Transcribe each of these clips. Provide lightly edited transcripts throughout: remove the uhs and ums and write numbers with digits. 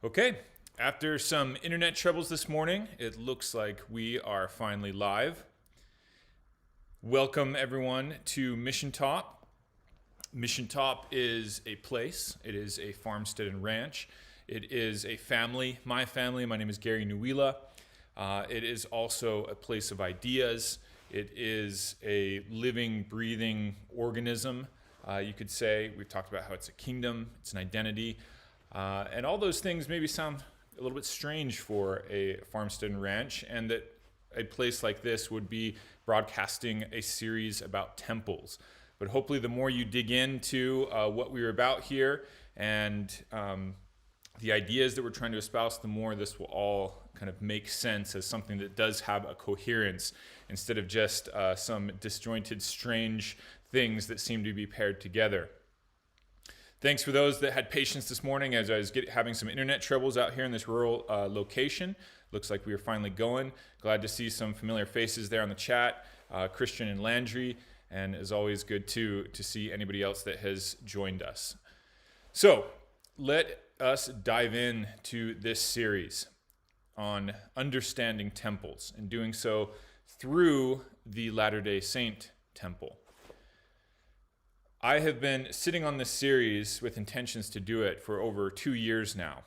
Okay, after some internet troubles this morning, it looks like we are finally live. Welcome everyone to Mission Top. Mission Top is a place, it is a farmstead and ranch. It is a family, my family. My name is Gary Nuila. It is also a place of ideas. It is a living, breathing organism, you could say. We've talked about how it's a kingdom, it's an identity. And all those things maybe sound a little bit strange for a farmstead and ranch, and that a place like this would be broadcasting a series about temples. But hopefully the more you dig into what we're about here and the ideas that we're trying to espouse, the more this will all kind of make sense as something that does have a coherence instead of just some disjointed, strange things that seem to be paired together. Thanks for those that had patience this morning as I was having some internet troubles out here in this rural location. Looks like we are finally going. Glad to see some familiar faces there on the chat, Christian and Landry, and as always, good to see anybody else that has joined us. So let us dive in to this series on understanding temples, and doing so through the Latter-day Saint temple. I have been sitting on this series with intentions to do it for over 2 years now.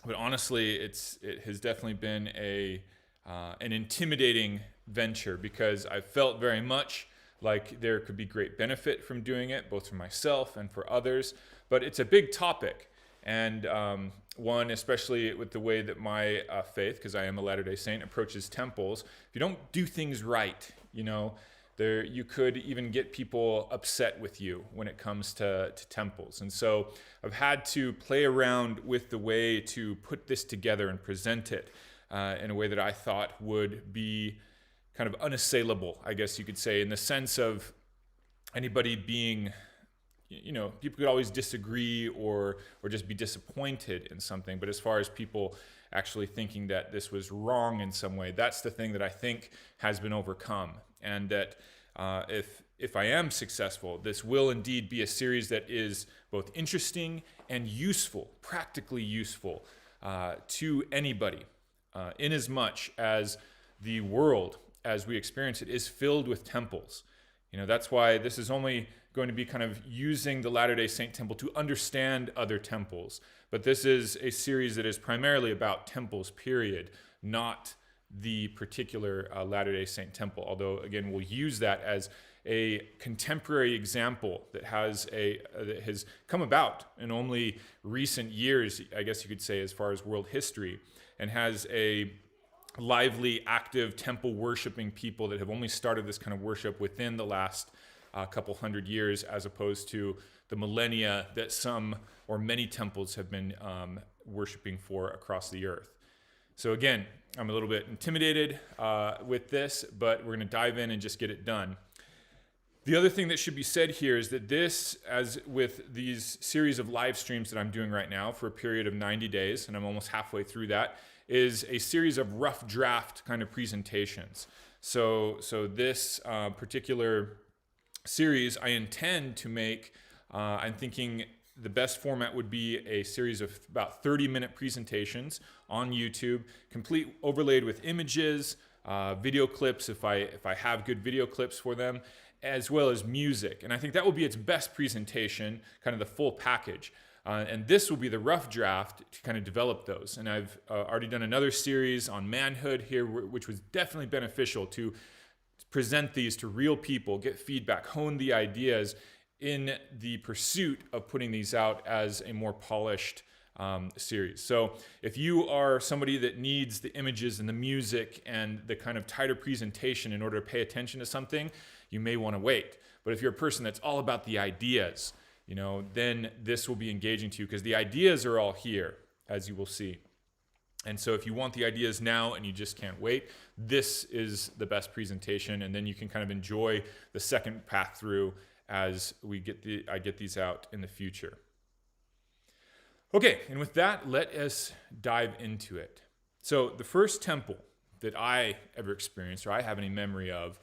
But honestly, it has definitely been an intimidating venture, because I felt very much like there could be great benefit from doing it, both for myself and for others. But it's a big topic, and one, especially with the way that my faith, because I am a Latter-day Saint, approaches temples. If you don't do things right, you could even get people upset with you when it comes to temples. And so I've had to play around with the way to put this together and present it in a way that I thought would be kind of unassailable, I guess you could say, in the sense of anybody being, people could always disagree or just be disappointed in something. But as far as people actually thinking that this was wrong in some way, that's the thing that I think has been overcome. And that if I am successful, this will indeed be a series that is both interesting and useful, practically useful to anybody, inasmuch as the world, as we experience it, is filled with temples. That's why this is only going to be kind of using the Latter-day Saint temple to understand other temples. But this is a series that is primarily about temples, period, not the particular Latter-day Saint temple, although again we'll use that as a contemporary example that has come about in only recent years, I guess you could say, as far as world history, and has a lively, active temple worshiping people that have only started this kind of worship within the last couple hundred years, as opposed to the millennia that some or many temples have been worshiping for across the earth. So again, I'm a little bit intimidated with this, but we're going to dive in and just get it done. The other thing that should be said here is that this, as with these series of live streams that I'm doing right now for a period of 90 days, and I'm almost halfway through that, is a series of rough draft kind of presentations. So this particular series I intend to make, I'm thinking the best format would be a series of about 30-minute presentations on YouTube, complete overlaid with images, video clips if I have good video clips for them, as well as music. And I think that will be its best presentation, kind of the full package. And this will be the rough draft to kind of develop those. And I've already done another series on manhood here, which was definitely beneficial to present these to real people, get feedback, hone the ideas in the pursuit of putting these out as a more polished series. So if you are somebody that needs the images and the music and the kind of tighter presentation in order to pay attention to something, you may want to wait. But if you're a person that's all about the ideas, then this will be engaging to you, because the ideas are all here, as you will see. And so if you want the ideas now and you just can't wait, this is the best presentation, and then you can kind of enjoy the second path through as I get these out in the future. Okay, and with that, let us dive into it. So the first temple that I ever experienced, or I have any memory of,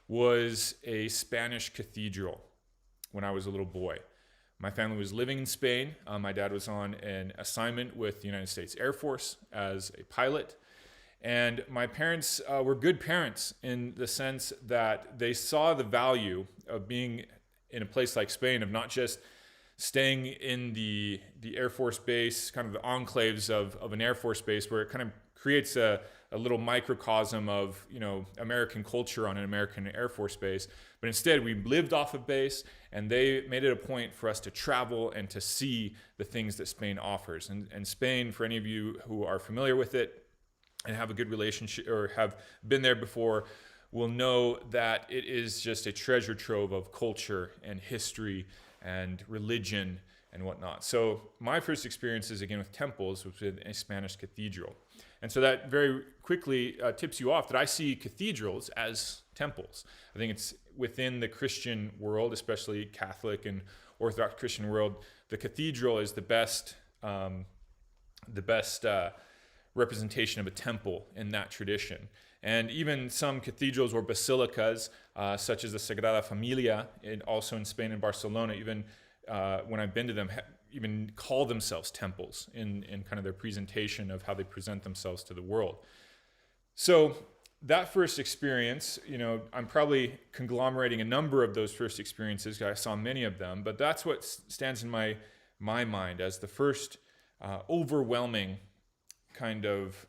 was a Spanish cathedral when I was a little boy. My family was living in Spain. My dad was on an assignment with the United States Air Force as a pilot. And my parents were good parents in the sense that they saw the value of being in a place like Spain, of not just staying in the Air Force base, kind of the enclaves of an Air Force base, where it kind of creates a little microcosm of, American culture on an American Air Force base. But instead, we lived off of base, and they made it a point for us to travel and to see the things that Spain offers. And Spain, for any of you who are familiar with it and have a good relationship or have been there before, will know that it is just a treasure trove of culture and history and religion and whatnot. So my first experiences, again, with temples was with a Spanish cathedral. And so that very quickly tips you off that I see cathedrals as temples. I think it's within the Christian world, especially Catholic and Orthodox Christian world, the cathedral is the best representation of a temple in that tradition. And even some cathedrals or basilicas, such as the Sagrada Familia, also in Spain and Barcelona, even when I've been to them, even call themselves temples in kind of their presentation of how they present themselves to the world. So that first experience, I'm probably conglomerating a number of those first experiences, because I saw many of them, but that's what stands in my mind as the first overwhelming kind of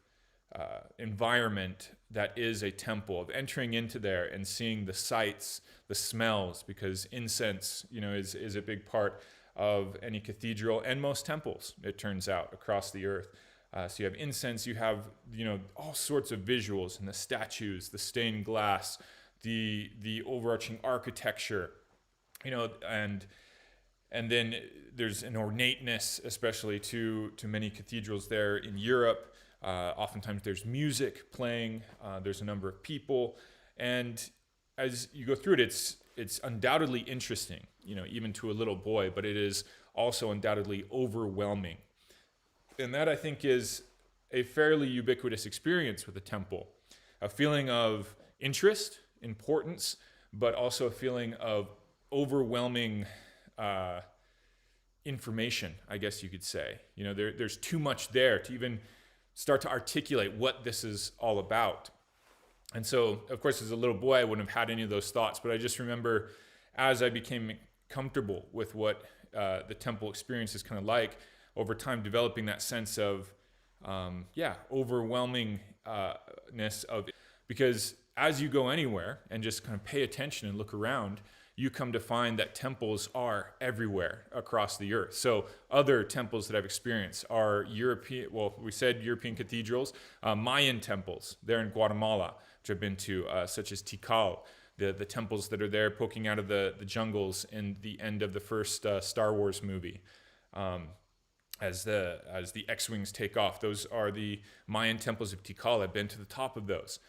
environment that is a temple, of entering into there and seeing the sights, the smells, because incense, is a big part of any cathedral and most temples, it turns out, across the earth. So you have incense, you have, all sorts of visuals, and the statues, the stained glass, the overarching architecture, and then there's an ornateness, especially to many cathedrals there in Europe. Oftentimes there's music playing, there's a number of people, and as you go through it, it's undoubtedly interesting, even to a little boy, but it is also undoubtedly overwhelming. And that, I think, is a fairly ubiquitous experience with a temple, a feeling of interest, importance, but also a feeling of overwhelming information, I guess you could say. There's too much there to even start to articulate what this is all about. And so, of course, as a little boy, I wouldn't have had any of those thoughts, but I just remember as I became comfortable with what the temple experience is kind of like, over time developing that sense of, overwhelmingness of it. Because as you go anywhere and just kind of pay attention and look around, you come to find that temples are everywhere across the earth. So other temples that I've experienced are European cathedrals, Mayan temples there in Guatemala, which I've been to, such as Tikal, the temples that are there poking out of the jungles in the end of the first Star Wars movie. As the X-Wings take off, those are the Mayan temples of Tikal. I've been to the top of those.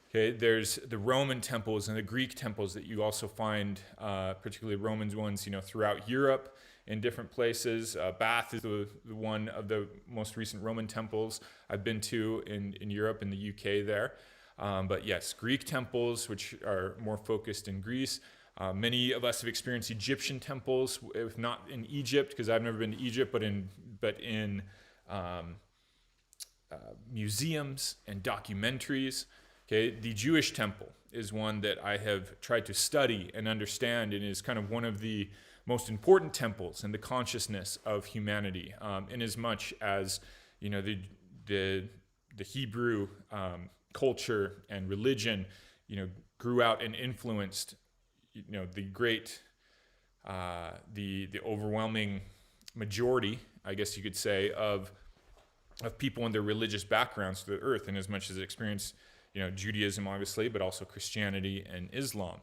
Okay, there's the Roman temples and the Greek temples that you also find, particularly Roman ones, throughout Europe in different places. Bath is the one of the most recent Roman temples I've been to in Europe, in the UK there. But yes, Greek temples, which are more focused in Greece. Many of us have experienced Egyptian temples, if not in Egypt, because I've never been to Egypt, but in museums and documentaries. Okay, the Jewish temple is one that I have tried to study and understand, and is kind of one of the most important temples in the consciousness of humanity, in as much as the Hebrew culture and religion, grew out and influenced, the great, the overwhelming majority, I guess you could say, of people and their religious backgrounds to the earth, in as much as it experienced, Judaism, obviously, but also Christianity and Islam.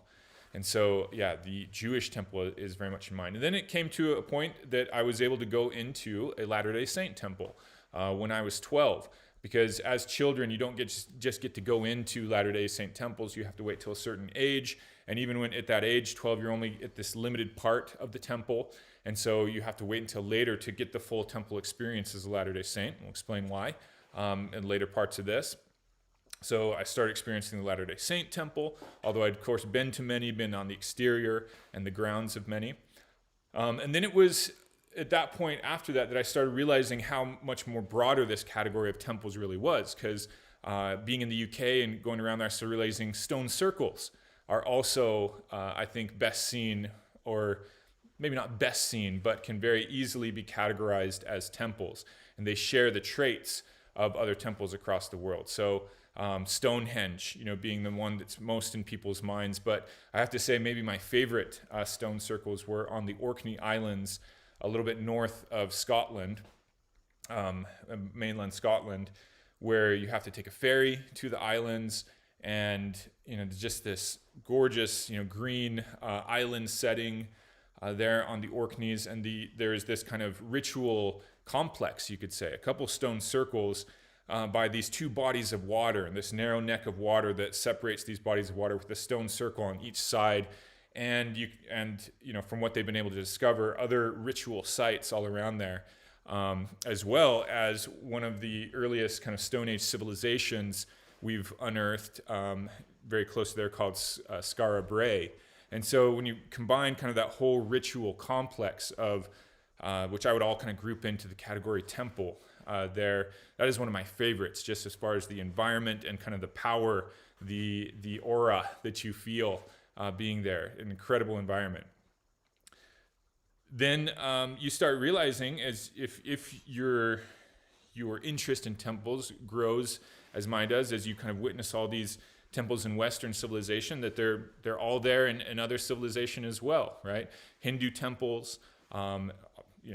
And so, the Jewish temple is very much in mind. And then it came to a point that I was able to go into a Latter-day Saint temple when I was 12. Because as children, you don't just get to go into Latter-day Saint temples. You have to wait till a certain age. And even when at that age, 12, you're only at this limited part of the temple. And so you have to wait until later to get the full temple experience as a Latter-day Saint. We'll explain why in later parts of this. So I started experiencing the Latter-day Saint temple, although I'd, of course, been to many, been on the exterior and the grounds of many. And then it was at that point after that I started realizing how much more broader this category of temples really was, because being in the UK and going around there, I started realizing stone circles are also, I think, best seen, or maybe not best seen, but can very easily be categorized as temples. And they share the traits of other temples across the world. So Stonehenge, being the one that's most in people's minds. But I have to say, maybe my favorite stone circles were on the Orkney Islands, a little bit north of Scotland, mainland Scotland, where you have to take a ferry to the islands, and just this gorgeous green island setting there on the Orkneys, and there is this kind of ritual complex, you could say, a couple stone circles by these two bodies of water, and this narrow neck of water that separates these bodies of water with a stone circle on each side. And from what they've been able to discover, other ritual sites all around there, as well as one of the earliest kind of Stone Age civilizations we've unearthed very close to there, called Skara Brae. And so when you combine kind of that whole ritual complex of which I would all kind of group into the category temple, that is one of my favorites, just as far as the environment and kind of the power, the aura that you feel being there, an incredible environment. Then you start realizing, as if your interest in temples grows as mine does, as you kind of witness all these temples in Western civilization, that they're all there in other civilization as well, right? Hindu temples,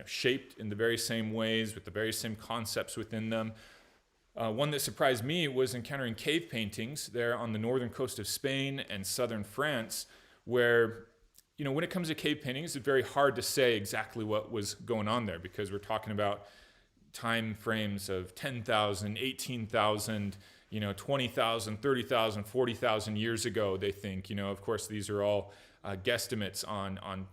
shaped in the very same ways, with the very same concepts within them. One that surprised me was encountering cave paintings there on the northern coast of Spain and southern France, where, when it comes to cave paintings, it's very hard to say exactly what was going on there, because we're talking about time frames of 10,000, 18,000, 20,000, 30,000, 40,000 years ago, they think. Of course, these are all guesstimates on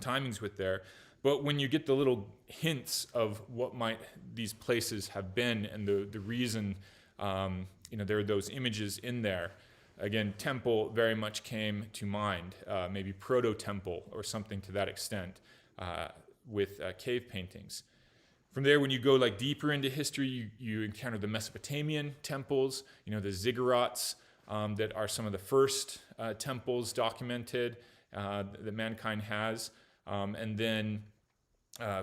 timings with there. But when you get the little hints of what might these places have been, and the reason, there are those images in there, again, temple very much came to mind, maybe proto-temple or something to that extent, with cave paintings. From there, when you go deeper into history, you encounter the Mesopotamian temples, the ziggurats that are some of the first temples documented that mankind has, and then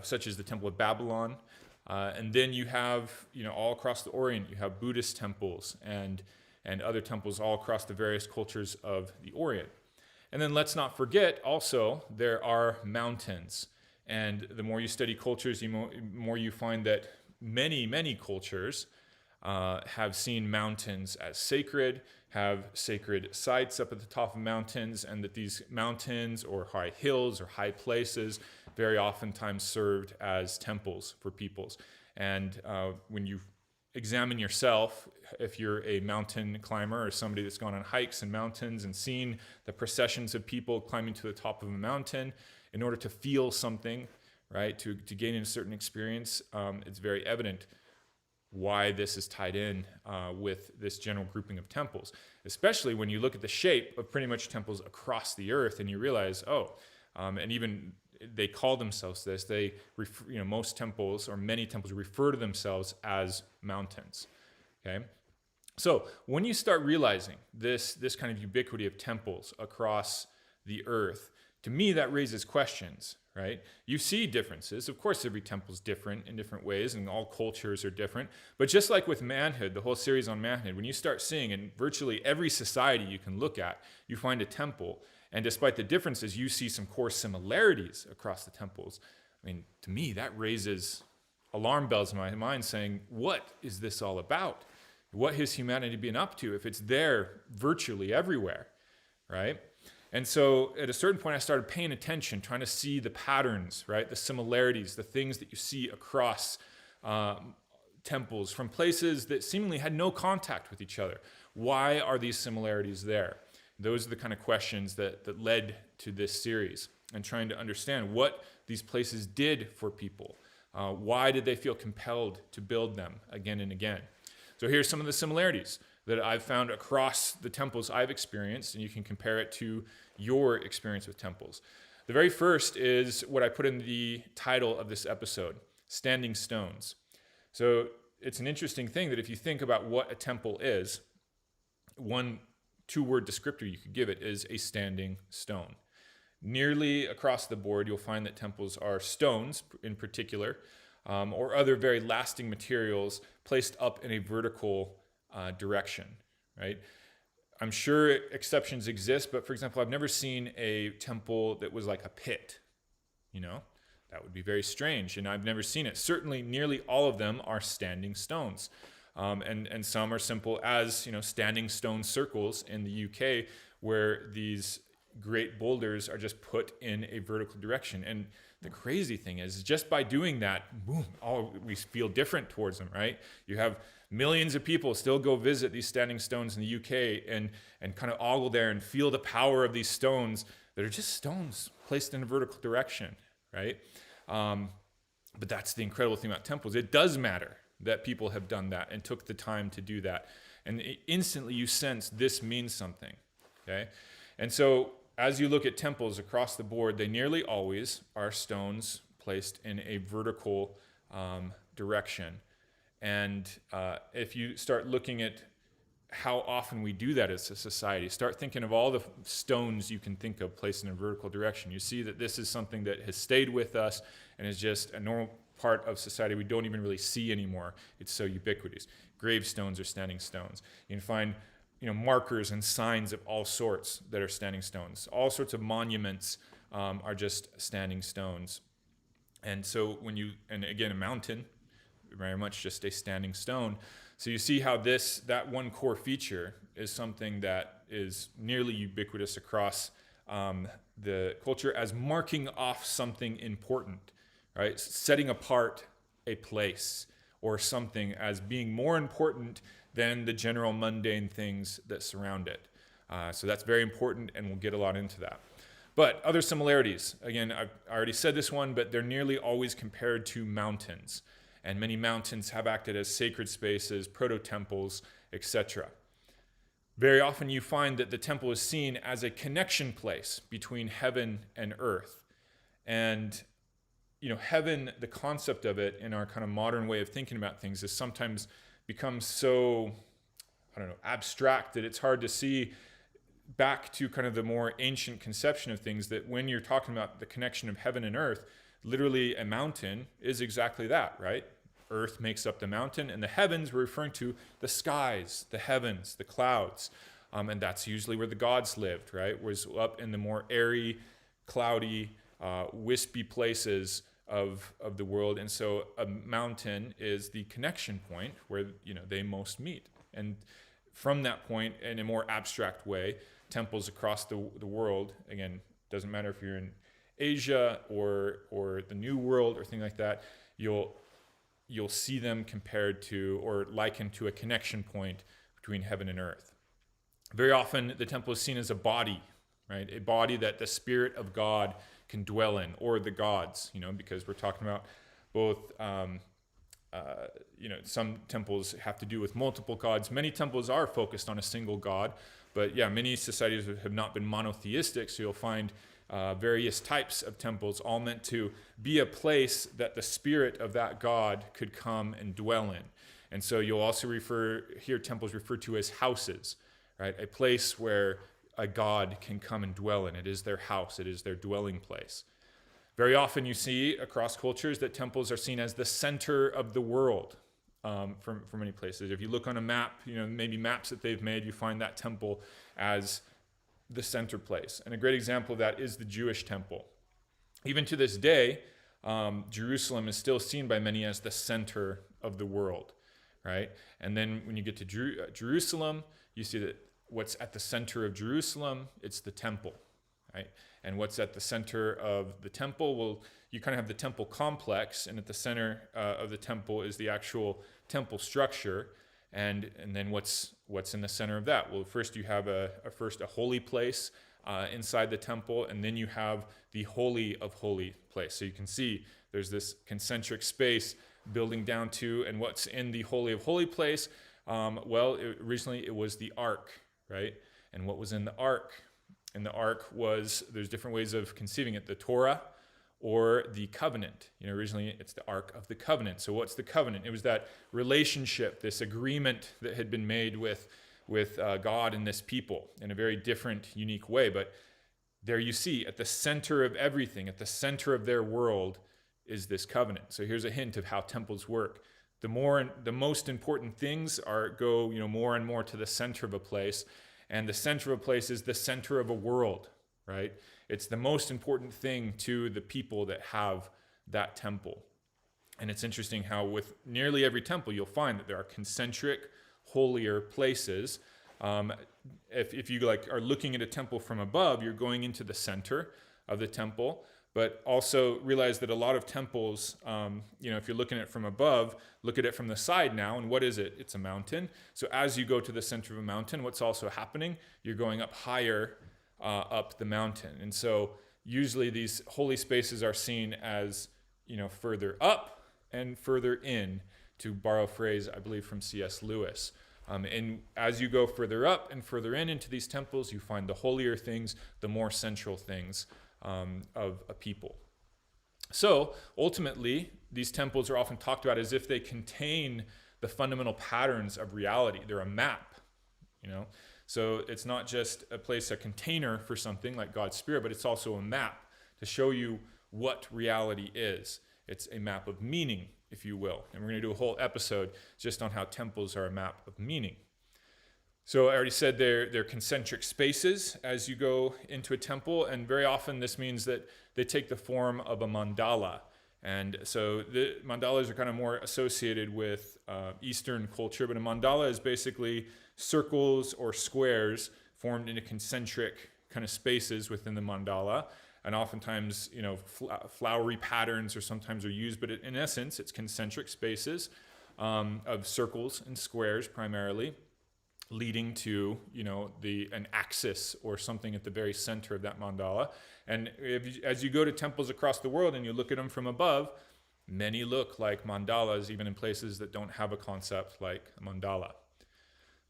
such as the Temple of Babylon. And then you have, all across the Orient, you have Buddhist temples and other temples all across the various cultures of the Orient. And then let's not forget also, there are mountains. And the more you study cultures, the more you find that many, many cultures have seen mountains as sacred, have sacred sites up at the top of mountains, and that these mountains or high hills or high places very oftentimes served as temples for peoples. And when you examine yourself, if you're a mountain climber or somebody that's gone on hikes in mountains and seen the processions of people climbing to the top of a mountain, in order to feel something, right, to gain a certain experience, it's very evident why this is tied in with this general grouping of temples, especially when you look at the shape of pretty much temples across the earth, and you realize, and even they call themselves this. They, most temples or many temples refer to themselves as mountains. Okay, so when you start realizing this kind of ubiquity of temples across the earth, to me that raises questions. Right? You see differences. Of course, every temple is different in different ways, and all cultures are different. But just like with manhood, the whole series on manhood, when you start seeing in virtually every society you can look at, you find a temple. And despite the differences, you see some core similarities across the temples. I mean, to me, that raises alarm bells in my mind saying, what is this all about? What has humanity been up to if it's there virtually everywhere, right? And so at a certain point, I started paying attention, trying to see the patterns, right? The similarities, the things that you see across temples from places that seemingly had no contact with each other. Why are these similarities there? Those are the kind of questions that led to this series, and trying to understand what these places did for people. Why did they feel compelled to build them again and again? So here's some of the similarities that I've found across the temples I've experienced, and you can compare it to your experience with temples. The very first is what I put in the title of this episode, standing stones. So it's an interesting thing that if you think about what a temple is, one two-word descriptor you could give it is a standing stone. Nearly across the board, you'll find that temples are stones in particular, or other very lasting materials placed up in a vertical direction, right? I'm sure exceptions exist, but for example, I've never seen a temple that was like a pit, That would be very strange, and I've never seen it. Certainly, nearly all of them are standing stones. And some are simple as, standing stone circles in the UK where these great boulders are just put in a vertical direction. And the crazy thing is, just by doing that, boom, we feel different towards them, right? You have millions of people still go visit these standing stones in the UK and kind of ogle there and feel the power of these stones that are just stones placed in a vertical direction, right? But that's the incredible thing about temples. It does matter that people have done that and took the time to do that. And instantly you sense this means something, okay? And so as you look at temples across the board, they nearly always are stones placed in a vertical direction. And if you start looking at how often we do that as a society, start thinking of all the stones you can think of placed in a vertical direction. You see that this is something that has stayed with us and is just a normal part of society we don't even really see anymore. It's so ubiquitous. Gravestones are standing stones. You can find markers and signs of all sorts that are standing stones. All sorts of monuments are just standing stones. And so and again, a mountain, very much just a standing stone. So you see how that one core feature is something that is nearly ubiquitous across the culture as marking off something important, right? Setting apart a place or something as being more important than the general mundane things that surround it. So that's very important, and we'll get a lot into that. But other similarities, again, I already said this one, but they're nearly always compared to mountains. And many mountains have acted as sacred spaces, proto-temples, etc. Very often you find that the temple is seen as a connection place between heaven and earth. And heaven, the concept of it in our kind of modern way of thinking about things is sometimes becomes so, abstract that it's hard to see back to kind of the more ancient conception of things, that when you're talking about the connection of heaven and earth, literally a mountain is exactly that, right? Earth makes up the mountain, and the heavens, we're referring to the skies, the heavens, the clouds. And that's usually where the gods lived, right? Was up in the more airy, cloudy, wispy places of the world. And so a mountain is the connection point where they most meet. And from that point, in a more abstract way, temples across the world, again, doesn't matter if you're in Asia or the New World or things like that, you'll see them compared to or likened to a connection point between heaven and earth. Very often the temple is seen as a body, right? A body that the Spirit of God can dwell in, or the gods, because we're talking about both, some temples have to do with multiple gods. Many temples are focused on a single God, but many societies have not been monotheistic, so you'll find various types of temples, all meant to be a place that the spirit of that God could come and dwell in. And so you'll also hear temples referred to as houses, right? A place where a God can come and dwell in. It is their house. It is their dwelling place. Very often you see across cultures that temples are seen as the center of the world for many places. If you look on a map, maybe maps that they've made, you find that temple as the center place. And a great example of that is the Jewish temple. Even to this day, Jerusalem is still seen by many as the center of the world, right? And then when you get to Jerusalem, you see that what's at the center of Jerusalem, it's the temple, right? And what's at the center of the temple, well, you kind of have the temple complex, and at the center of the temple is the actual temple structure. And then what's in the center of that? Well, first you have a holy place inside the temple, and then you have the holy of holy place. So you can see there's this concentric space building down to, and what's in the holy of holy place? Originally it was the ark, right? And what was in the ark? And the ark there's different ways of conceiving it, the Torah or the covenant. Originally it's the Ark of the Covenant. So what's the covenant? It was that relationship, this agreement that had been made with God and this people in a very different, unique way. But there you see, at the center of everything, at the center of their world, is this covenant. So here's a hint of how temples work. The most important things go more and more to the center of a place, and the center of a place is the center of a world, right? It's the most important thing to the people that have that temple. And it's interesting how with nearly every temple, you'll find that there are concentric, holier places. If you are looking at a temple from above, you're going into the center of the temple. But also realize that a lot of temples, if you're looking at it from above, look at it from the side now, and what is it? It's a mountain. So as you go to the center of a mountain, what's also happening? You're going up higher up the mountain. And so usually these holy spaces are seen as, further up and further in, to borrow a phrase, I believe, from C.S. Lewis. And as you go further up and further into these temples, you find the holier things, the more central things of a people. So ultimately, these temples are often talked about as if they contain the fundamental patterns of reality. They're a map, So it's not just a container for something like God's Spirit, but it's also a map to show you what reality is. It's a map of meaning, if you will. And we're going to do a whole episode just on how temples are a map of meaning. So I already said they're concentric spaces as you go into a temple, and very often this means that they take the form of a mandala. And so the mandalas are kind of more associated with Eastern culture, but a mandala is basically circles or squares formed into concentric kind of spaces within the mandala. And oftentimes, flowery patterns or sometimes are used, but in essence, it's concentric spaces of circles and squares primarily, leading to, an axis or something at the very center of that mandala. And as you go to temples across the world and you look at them from above, many look like mandalas, even in places that don't have a concept like a mandala.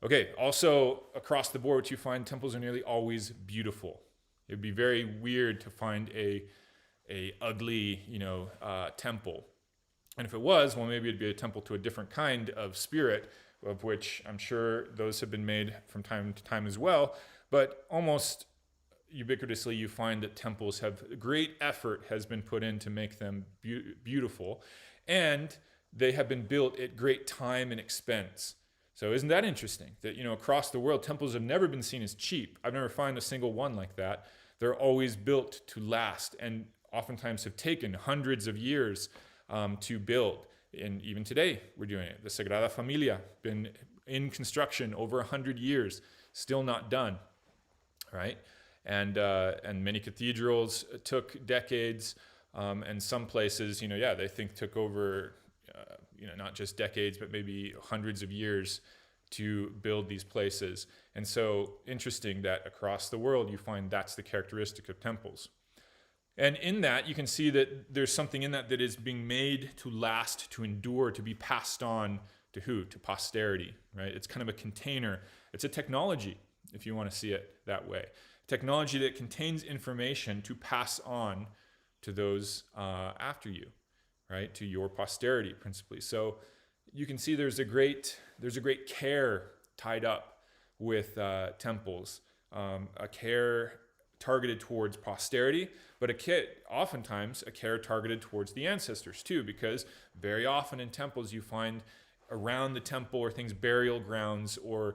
Okay, also across the board, you find temples are nearly always beautiful. It'd be very weird to find a ugly, temple. And if it was, well, maybe it'd be a temple to a different kind of spirit, of which I'm sure those have been made from time to time as well. But almost ubiquitously, you find that temples have great effort has been put in to make them beautiful, and they have been built at great time and expense. So isn't that interesting that, across the world, temples have never been seen as cheap. I've never found a single one like that. They're always built to last, and oftentimes have taken hundreds of years to build. And even today, we're doing it. The Sagrada Familia, been in construction over 100 years, still not done, right? And many cathedrals took decades, and some places, they think took over, not just decades, but maybe hundreds of years to build these places. And so interesting that across the world, you find that's the characteristic of temples. And in that, you can see that there's something in that is being made to last, to endure, to be passed on to who? To posterity, right? It's kind of a container. It's a technology, if you want to see it that way. Technology that contains information to pass on to those after you, right? To your posterity, principally. So you can see there's a great care tied up with temples, a care targeted towards posterity, but oftentimes a care targeted towards the ancestors too, because very often in temples you find around the temple or things, burial grounds or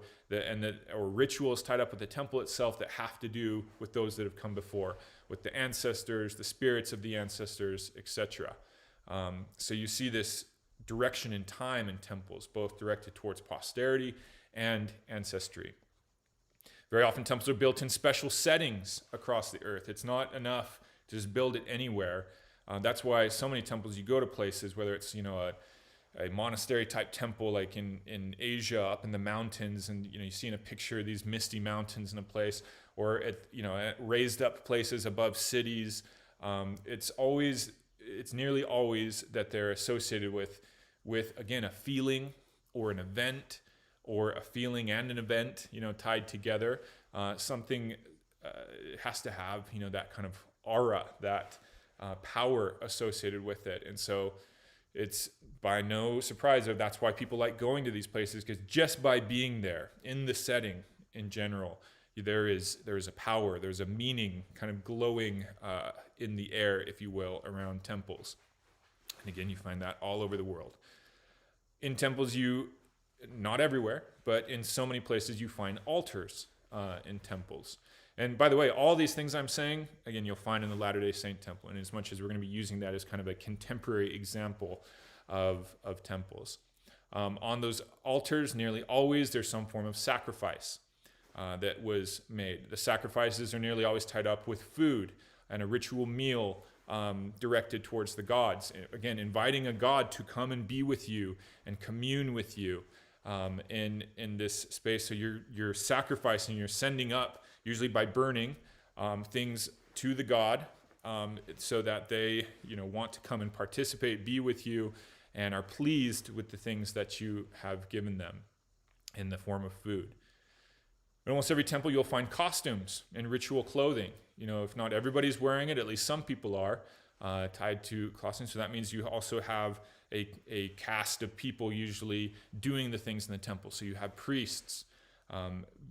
rituals tied up with the temple itself that have to do with those that have come before, with the ancestors, the spirits of the ancestors, etc. So you see this direction in time in temples, both directed towards posterity and ancestry. Very often temples are built in special settings across the earth. It's not enough to just build it anywhere. That's why so many temples, you go to places, whether it's a monastery type temple like in Asia up in the mountains, and you see in a picture these misty mountains in a place, or at raised up places above cities. It's nearly always that they're associated with again a feeling or an event, or a feeling and an event, tied together, something it has to have, that kind of aura, that power associated with it. And so it's by no surprise that that's why people like going to these places, because just by being there in the setting in general, there is a power, there's a meaning kind of glowing in the air, if you will, around temples. And again, you find that all over the world. In temples, not everywhere, but in so many places you find altars in temples. And by the way, all these things I'm saying, again, you'll find in the Latter-day Saint temple, and as much as we're going to be using that as kind of a contemporary example of temples. On those altars, nearly always there's some form of sacrifice that was made. The sacrifices are nearly always tied up with food and a ritual meal directed towards the gods. Again, inviting a god to come and be with you and commune with you in this space. So you're sacrificing, you're sending up, usually by burning things to the god, so that they want to come and participate, be with you, and are pleased with the things that you have given them in the form of food. In almost every temple, you'll find costumes and ritual clothing. If not everybody's wearing it, at least some people are tied to costumes. So that means you also have a cast of people usually doing the things in the temple. So you have priests.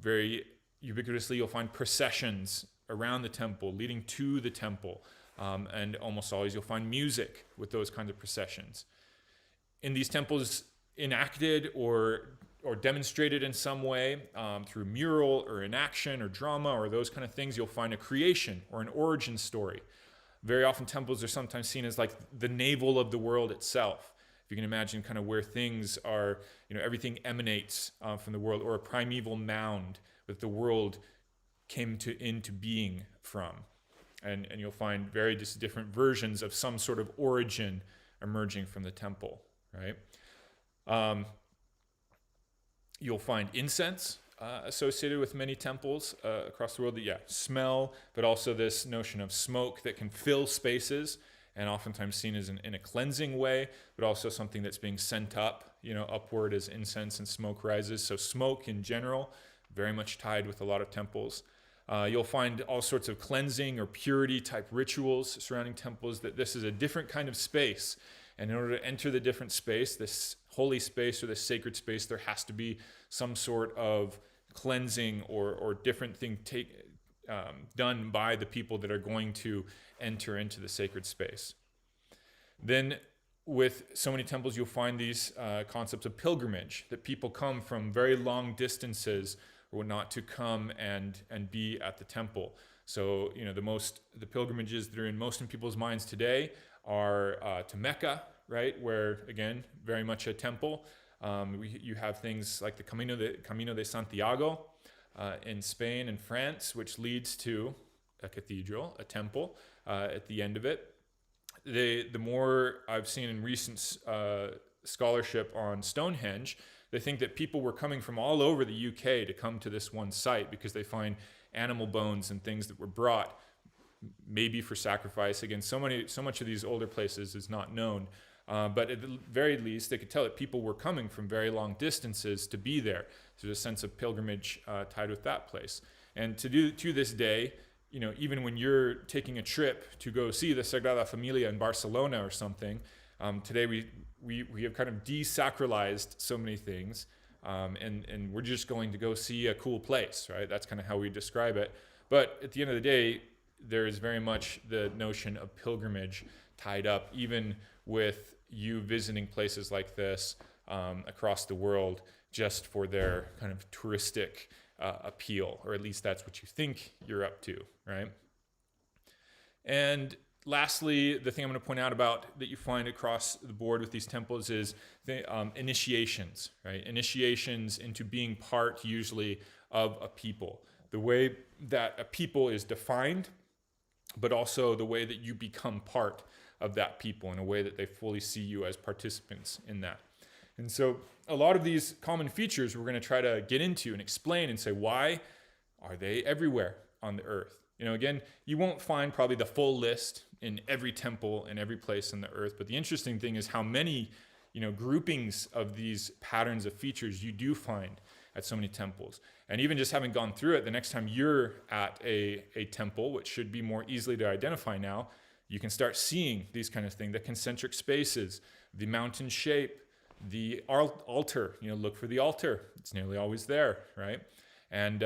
Very ubiquitously, you'll find processions around the temple, leading to the temple. And almost always you'll find music with those kinds of processions. In these temples, enacted or demonstrated in some way through mural or enaction or drama or those kind of things, you'll find a creation or an origin story. Very often temples are sometimes seen as like the navel of the world itself. If you can imagine kind of where things are, everything emanates from the world, or a primeval mound that the world came into being from. And you'll find very different versions of some sort of origin emerging from the temple, right? You'll find incense associated with many temples across the world that, smell, but also this notion of smoke that can fill spaces, and oftentimes seen as in a cleansing way, but also something that's being sent up, upward as incense and smoke rises. So smoke in general, very much tied with a lot of temples. You'll find all sorts of cleansing or purity type rituals surrounding temples, that this is a different kind of space. And in order to enter the different space, this holy space or this sacred space, there has to be some sort of cleansing or different thing done by the people that are going to enter into the sacred space. Then with so many temples, you'll find these concepts of pilgrimage, that people come from very long distances or whatnot to come and be at the temple. So, the pilgrimages that are in most of people's minds today are to Mecca, right? Where, again, very much a temple. You have things like the Camino de Santiago in Spain and France, which leads to a cathedral, a temple at the end of it. The more I've seen in recent scholarship on Stonehenge, they think that people were coming from all over the UK to come to this one site because they find animal bones and things that were brought maybe for sacrifice. Again, so much of these older places is not known. But at the very least, they could tell that people were coming from very long distances to be there. So there's a sense of pilgrimage tied with that place. And to this day, even when you're taking a trip to go see the Sagrada Familia in Barcelona or something, today we have kind of desacralized so many things, and we're just going to go see a cool place, right? That's kind of how we describe it. But at the end of the day, there is very much the notion of pilgrimage tied up, even with you visiting places like this across the world just for their kind of touristic appeal, or at least that's what you think you're up to, right? And lastly, the thing I'm going to point out about that you find across the board with these temples is the initiations, right? Initiations into being part, usually, of a people. The way that a people is defined, but also the way that you become part of that people in a way that they fully see you as participants in that. And so a lot of these common features we're going to try to get into and explain and say, why are they everywhere on the earth? Again, you won't find probably the full list in every temple and every place on the earth, but the interesting thing is how many, groupings of these patterns of features you do find at so many temples. And even just having gone through it, the next time you're at a temple, which should be more easily to identify now, you can start seeing these kind of things, the concentric spaces, the mountain shape, the altar. Look for the altar. It's nearly always there, right? And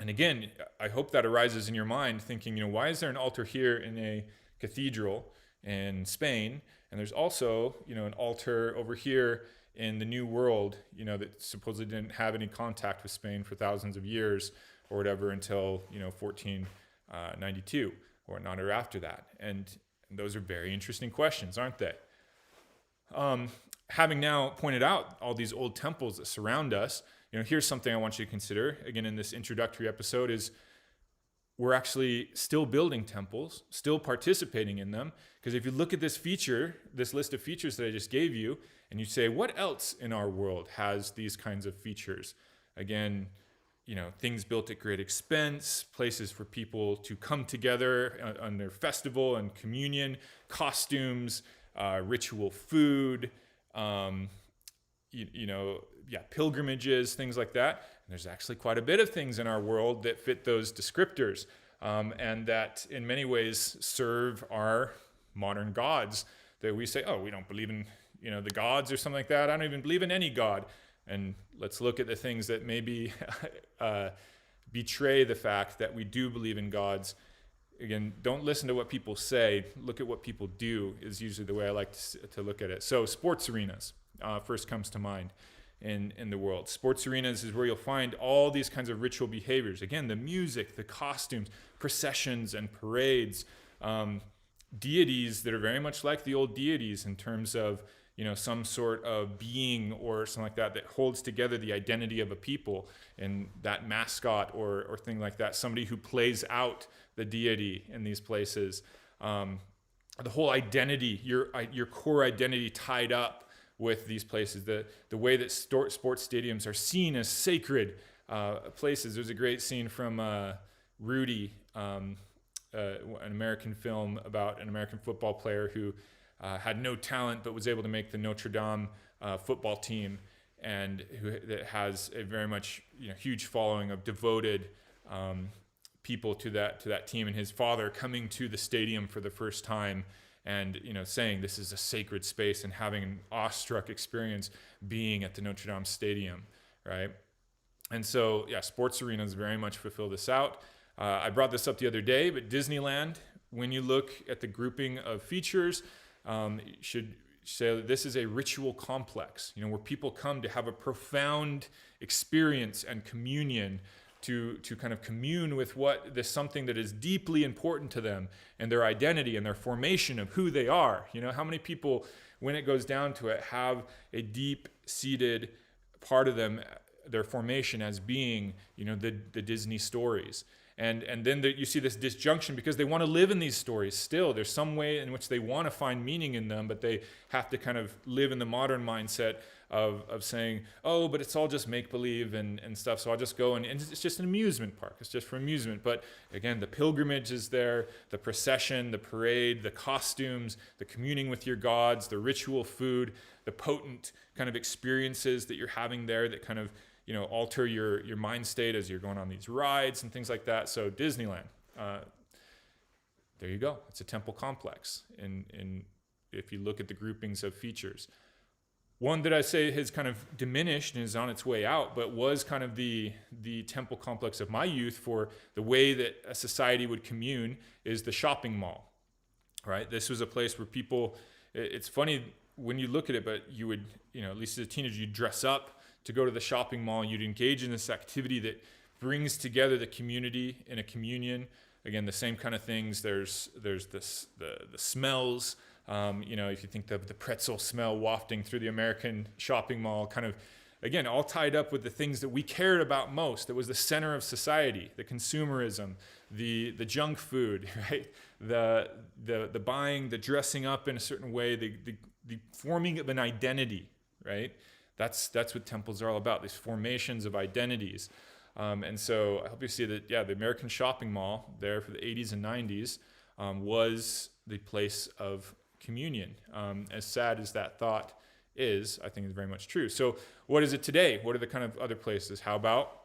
again, I hope that arises in your mind thinking, why is there an altar here in a cathedral in Spain? And there's also, an altar over here in the New World, that supposedly didn't have any contact with Spain for thousands of years or whatever until, 1492 or not, or after that. And those are very interesting questions, aren't they? Having now pointed out all these old temples that surround us, here's something I want you to consider, again, in this introductory episode, is we're actually still building temples, still participating in them. Because if you look at this list of features that I just gave you, and you say, what else in our world has these kinds of features? Again, things built at great expense, places for people to come together on their festival and communion, costumes, ritual food, pilgrimages, things like that. And there's actually quite a bit of things in our world that fit those descriptors, and that in many ways serve our modern gods that we say, oh, we don't believe in, the gods or something like that. I don't even believe in any god. And let's look at the things that maybe betray the fact that we do believe in gods. Again, don't listen to what people say. Look at what people do is usually the way I like to look at it. So sports arenas first comes to mind in the world. Sports arenas is where you'll find all these kinds of ritual behaviors. Again, the music, the costumes, processions and parades, deities that are very much like the old deities in terms of some sort of being or something like that holds together the identity of a people, and that mascot or thing like that, somebody who plays out the deity in these places. The whole identity, your core identity tied up with these places, the way that sports stadiums are seen as sacred places. There's a great scene from Rudy, an American film about an American football player who had no talent but was able to make the Notre Dame football team, and that has a very much huge following of devoted people to that team, and his father coming to the stadium for the first time and saying this is a sacred space and having an awestruck experience being at the Notre Dame stadium, right? And so sports arenas very much fulfill this out. I brought this up the other day, but Disneyland, when you look at the grouping of features, should say that this is a ritual complex, where people come to have a profound experience and communion, to kind of commune with there's something that is deeply important to them and their identity and their formation of who they are. How many people, when it goes down to it, have a deep-seated part of them, their formation as being, the Disney stories. And then you see this disjunction because they want to live in these stories still. There's some way in which they want to find meaning in them, but they have to kind of live in the modern mindset of saying, oh, but it's all just make-believe and stuff, so I'll just go and it's just an amusement park. It's just for amusement. But again, the pilgrimage is there, the procession, the parade, the costumes, the communing with your gods, the ritual food, the potent kind of experiences that you're having there that kind of alter your mind state as you're going on these rides and things like that. So Disneyland, there you go. It's a temple complex. And if you look at the groupings of features, one that I say has kind of diminished and is on its way out, but was kind of the temple complex of my youth for the way that a society would commune, is the shopping mall, right? This was a place where people, it's funny when you look at it, but you would, at least as a teenager, you'd dress up to go to the shopping mall, and you'd engage in this activity that brings together the community in a communion. Again, the same kind of things. There's this the smells. If you think of the pretzel smell wafting through the American shopping mall, kind of, again, all tied up with the things that we cared about most. That was the center of society: the consumerism, the junk food, right? The buying, the dressing up in a certain way, the forming of an identity, right? That's what temples are all about, these formations of identities. And so I hope you see that, the American shopping mall there for the 80s and 90s was the place of communion. As sad as that thought is, I think is very much true. So what is it today? What are the kind of other places? How about,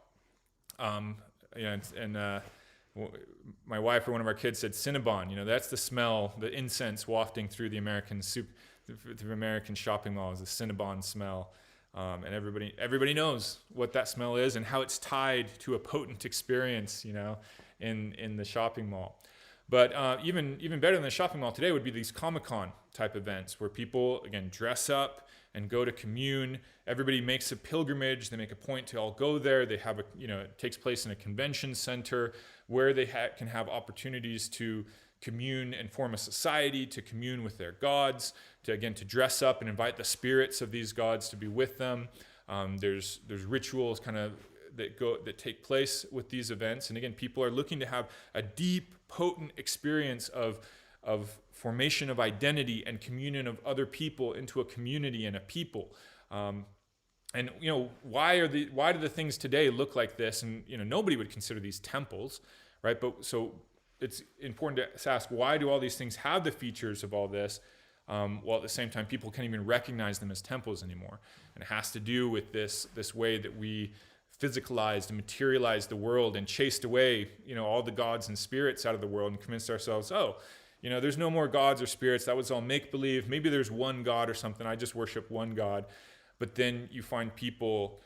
my wife or one of our kids said Cinnabon. That's the smell, the incense wafting through the American shopping mall is the Cinnabon smell. And everybody knows what that smell is and how it's tied to a potent experience, in the shopping mall. But even better than the shopping mall today would be these Comic-Con type events where people, again, dress up and go to commune. Everybody makes a pilgrimage. They make a point to all go there. They have it takes place in a convention center where they can have opportunities to commune and form a society, to commune with their gods, to dress up and invite the spirits of these gods to be with them. There's rituals kind of that take place with these events. And again, people are looking to have a deep, potent experience of formation of identity and communion of other people into a community and a people. And why do the things today look like this? And nobody would consider these temples, right? But so it's important to ask, why do all these things have the features of all this, while at the same time people can't even recognize them as temples anymore? And it has to do with this way that we physicalized and materialized the world and chased away, all the gods and spirits out of the world and convinced ourselves, there's no more gods or spirits. That was all make-believe. Maybe there's one God or something. I just worship one God. But then you find people,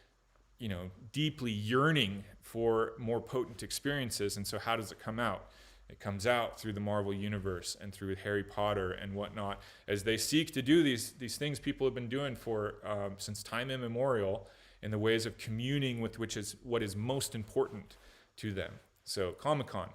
deeply yearning for more potent experiences. And so how does it come out? It comes out through the Marvel Universe and through Harry Potter and whatnot, as they seek to do these things people have been doing for since time immemorial, in the ways of communing with what is most important to them. So Comic-Con.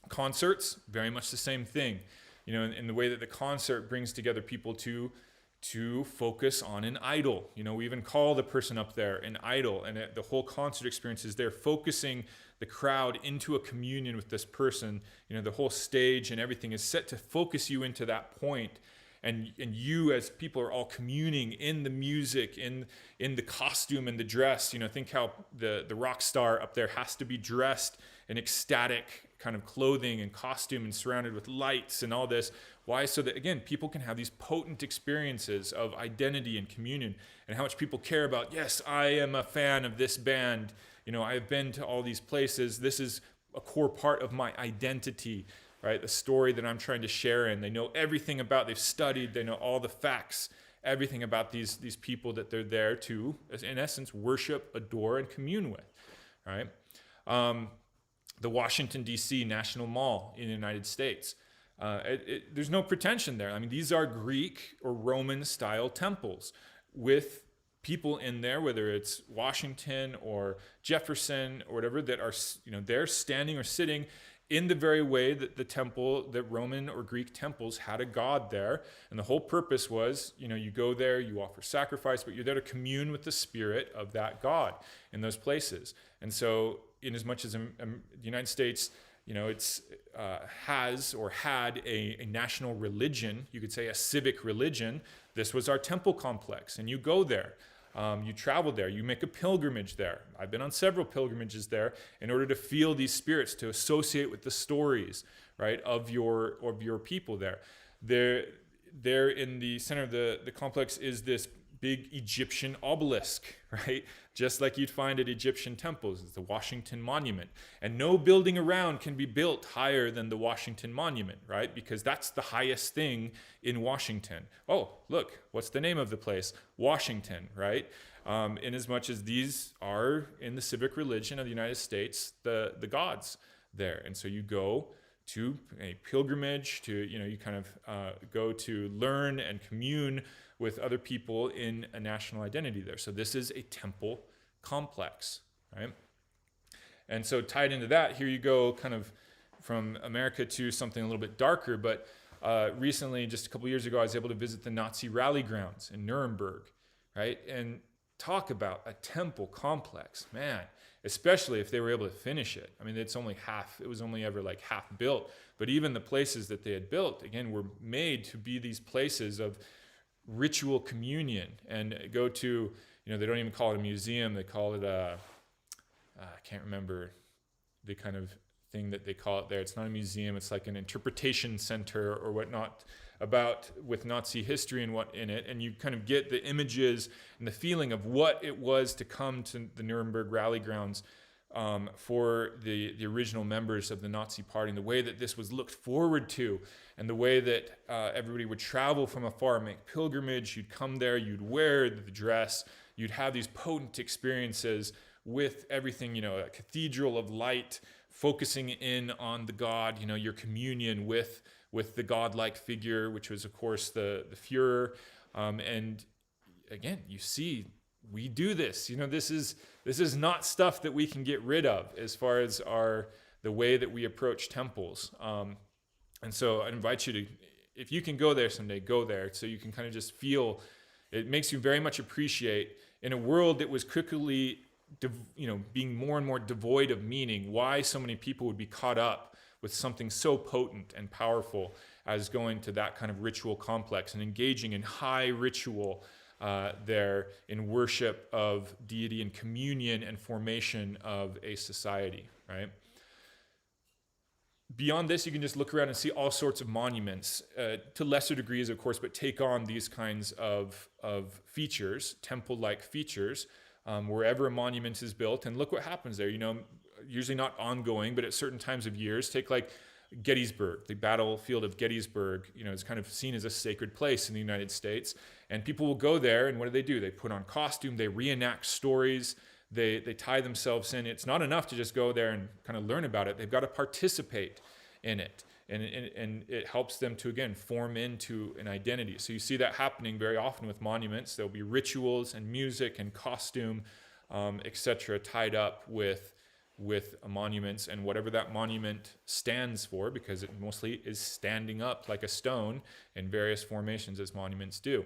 Concerts, very much the same thing. In the way that the concert brings together people to focus on an idol. We even call the person up there an idol, and the whole concert experience is they're focusing the crowd into a communion with this person. The whole stage and everything is set to focus you into that point. And you as people are all communing in the music, in the costume and the dress. Think how the rock star up there has to be dressed in ecstatic kind of clothing and costume and surrounded with lights and all this. Why? So that, again, people can have these potent experiences of identity and communion, and how much people care about, yes, I am a fan of this band. I've been to all these places. This is a core part of my identity. Right, the story that I'm trying to share in. They know everything about, they've studied, they know all the facts, everything about these people that they're there to, in essence, worship, adore, and commune with, right? The Washington, D.C. National Mall in the United States. There's no pretension there. I mean, these are Greek or Roman-style temples with people in there, whether it's Washington or Jefferson or whatever, that are, they're standing or sitting in the very way that that Roman or Greek temples had a god there. And the whole purpose was, you go there, you offer sacrifice, but you're there to commune with the spirit of that god in those places. And so, in as much as the United States, has or had a national religion, you could say a civic religion, this was our temple complex. And you go there. You travel there, you make a pilgrimage there. I've been on several pilgrimages there in order to feel these spirits, to associate with the stories, right, of your people there. There in the center of the complex is this big Egyptian obelisk, right? Just like you'd find at Egyptian temples. It's the Washington Monument. And no building around can be built higher than the Washington Monument, right? Because that's the highest thing in Washington. Oh, look, what's the name of the place? Washington, right? In as much as these are, in the civic religion of the United States, the gods there. And so you go to a pilgrimage, you kind of go to learn and commune with other people in a national identity there. So this is a temple complex, right? And so tied into that, here you go kind of from America to something a little bit darker, but recently, just a couple years ago, I was able to visit the Nazi rally grounds in Nuremberg, right? And talk about a temple complex, man, especially if they were able to finish it. I mean, it was only ever like half built, but even the places that they had built, again, were made to be these places of ritual communion. And go to, they don't even call it a museum, they call it I can't remember the kind of thing that they call it there. It's not a museum, it's like an interpretation center or whatnot. about with Nazi history and what in it, and you kind of get the images and the feeling of what it was to come to the Nuremberg rally grounds for the original members of the Nazi Party, and the way that this was looked forward to, and the way that everybody would travel from afar, make pilgrimage. You'd come there, you'd wear the dress, you'd have these potent experiences with everything, a cathedral of light, focusing in on the God, your communion with the godlike figure, which was, of course, the Führer. And again, you see, we do this. This is not stuff that we can get rid of as far as the way that we approach temples. And so I invite you to, if you can go there someday, go there, so you can kind of just feel. It makes you very much appreciate, in a world that was quickly being more and more devoid of meaning, why so many people would be caught up with something so potent and powerful as going to that kind of ritual complex and engaging in high ritual there in worship of deity and communion and formation of a society, right? Beyond this, you can just look around and see all sorts of monuments, to lesser degrees, of course, but take on these kinds of features, temple-like features, wherever a monument is built. And look what happens there. Usually not ongoing, but at certain times of years. Take like Gettysburg, the battlefield of Gettysburg, is kind of seen as a sacred place in the United States. And people will go there, and what do? They put on costume, they reenact stories, they tie themselves in. It's not enough to just go there and kind of learn about it. They've got to participate in it. And it helps them to, again, form into an identity. So you see that happening very often with monuments. There'll be rituals and music and costume, etc., tied up with monuments, and whatever that monument stands for, because it mostly is standing up like a stone in various formations, as monuments do.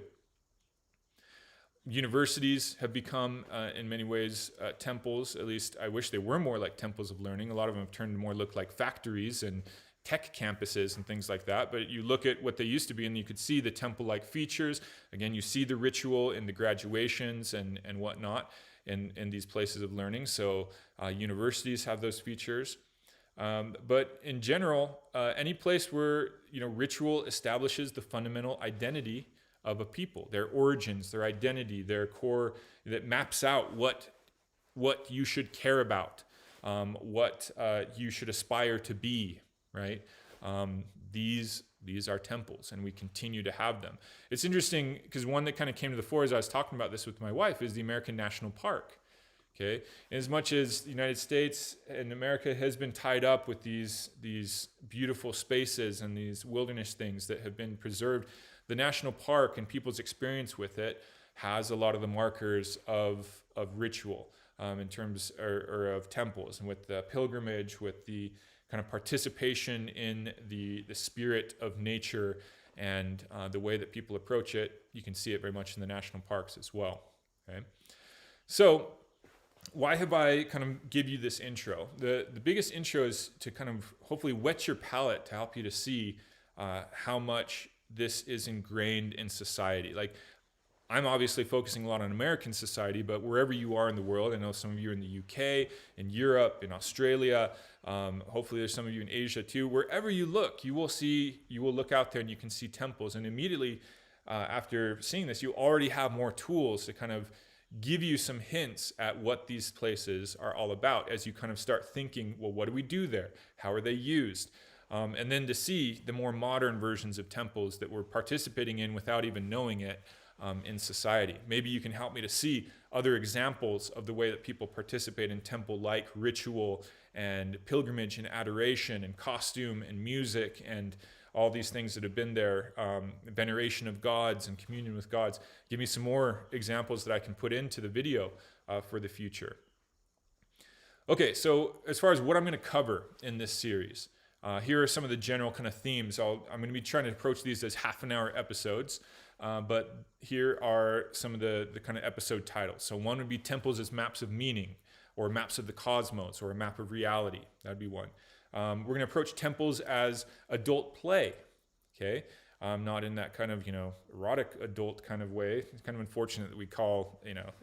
Universities have become, in many ways, temples. At least I wish they were more like temples of learning. A lot of them have turned to more look like factories and tech campuses and things like that. But you look at what they used to be, and you could see the temple-like features. Again, you see the ritual in the graduations and whatnot in these places of learning. So universities have those features. But in general, any place where ritual establishes the fundamental identity of a people, their origins, their identity, their core, that maps out what you should care about, what you should aspire to be, right? These are temples, and we continue to have them. It's interesting because one that kind of came to the fore as I was talking about this with my wife is the American National Park. Okay, as much as the United States and America has been tied up with these beautiful spaces and these wilderness things that have been preserved, the national park and people's experience with it has a lot of the markers of ritual in terms or of temples, and with the pilgrimage, with the kind of participation in the spirit of nature and the way that people approach it. You can see it very much in the national parks as well. Okay, so why have I kind of give you this intro? The biggest intro is to kind of hopefully whet your palate to help you to see how much this is ingrained in society. Like, I'm obviously focusing a lot on American society, but wherever you are in the world, I know some of you are in the UK, in Europe, in Australia, hopefully there's some of you in Asia too. Wherever you look, you will look out there and you can see temples. And immediately after seeing this, you already have more tools to kind of give you some hints at what these places are all about as you kind of start thinking, well, what do we do there? How are they used? And then to see the more modern versions of temples that we're participating in without even knowing it in society. Maybe you can help me to see other examples of the way that people participate in temple-like ritual and pilgrimage and adoration and costume and music and all these things that have been there, veneration of gods and communion with gods. Give me some more examples that I can put into the video for the future. Okay, so as far as what I'm going to cover in this series, here are some of the general kind of themes. I'm going to be trying to approach these as half-an-hour episodes, but here are some of the kind of episode titles. So one would be temples as maps of meaning, or maps of the cosmos, or a map of reality. That would be one. We're going to approach temples as adult play, okay? Not in that kind of, erotic adult kind of way. It's kind of unfortunate that we call,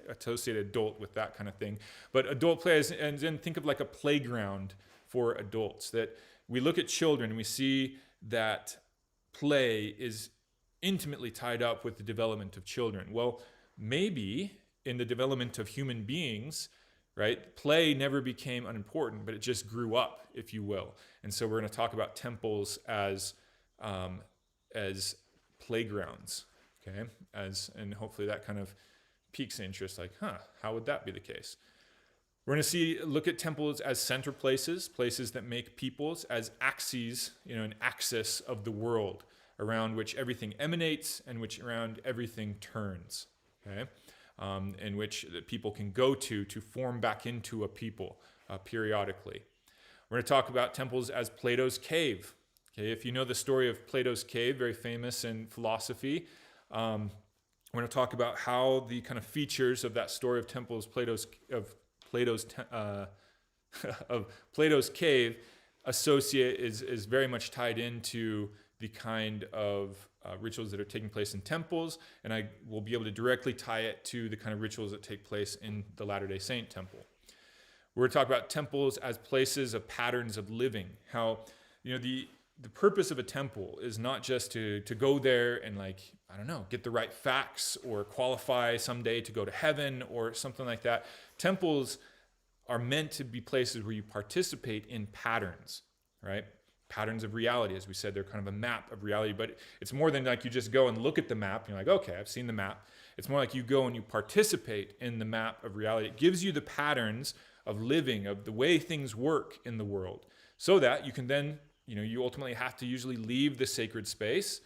associate adult with that kind of thing. But adult play is, and then think of like a playground for adults, that we look at children and we see that play is intimately tied up with the development of children. Well, maybe in the development of human beings, right, play never became unimportant, but it just grew up, if you will. And so we're going to talk about temples as playgrounds, okay? And hopefully that kind of piques interest, like, how would that be the case? We're going to look at temples as center places that make peoples, as axes, an axis of the world around which everything emanates and which around everything turns, okay? In which the people can go to form back into a people periodically. We're going to talk about temples as Plato's cave. Okay, if you know the story of Plato's cave, very famous in philosophy, we're going to talk about how the kind of features of that story of temples, of Plato's cave, is very much tied into the kind of rituals that are taking place in temples, and I will be able to directly tie it to the kind of rituals that take place in the Latter-day Saint temple. We're going to talk about temples as places of patterns of living. How, the purpose of a temple is not just to go there and get the right facts or qualify someday to go to heaven or something like that. Temples are meant to be places where you participate in patterns, right? Patterns of reality. As we said, they're kind of a map of reality, but it's more than like you just go and look at the map and you're like, okay, I've seen the map. It's more like you go and you participate in the map of reality. It gives you the patterns of living, of the way things work in the world, so that you can then, you ultimately have to usually leave the sacred space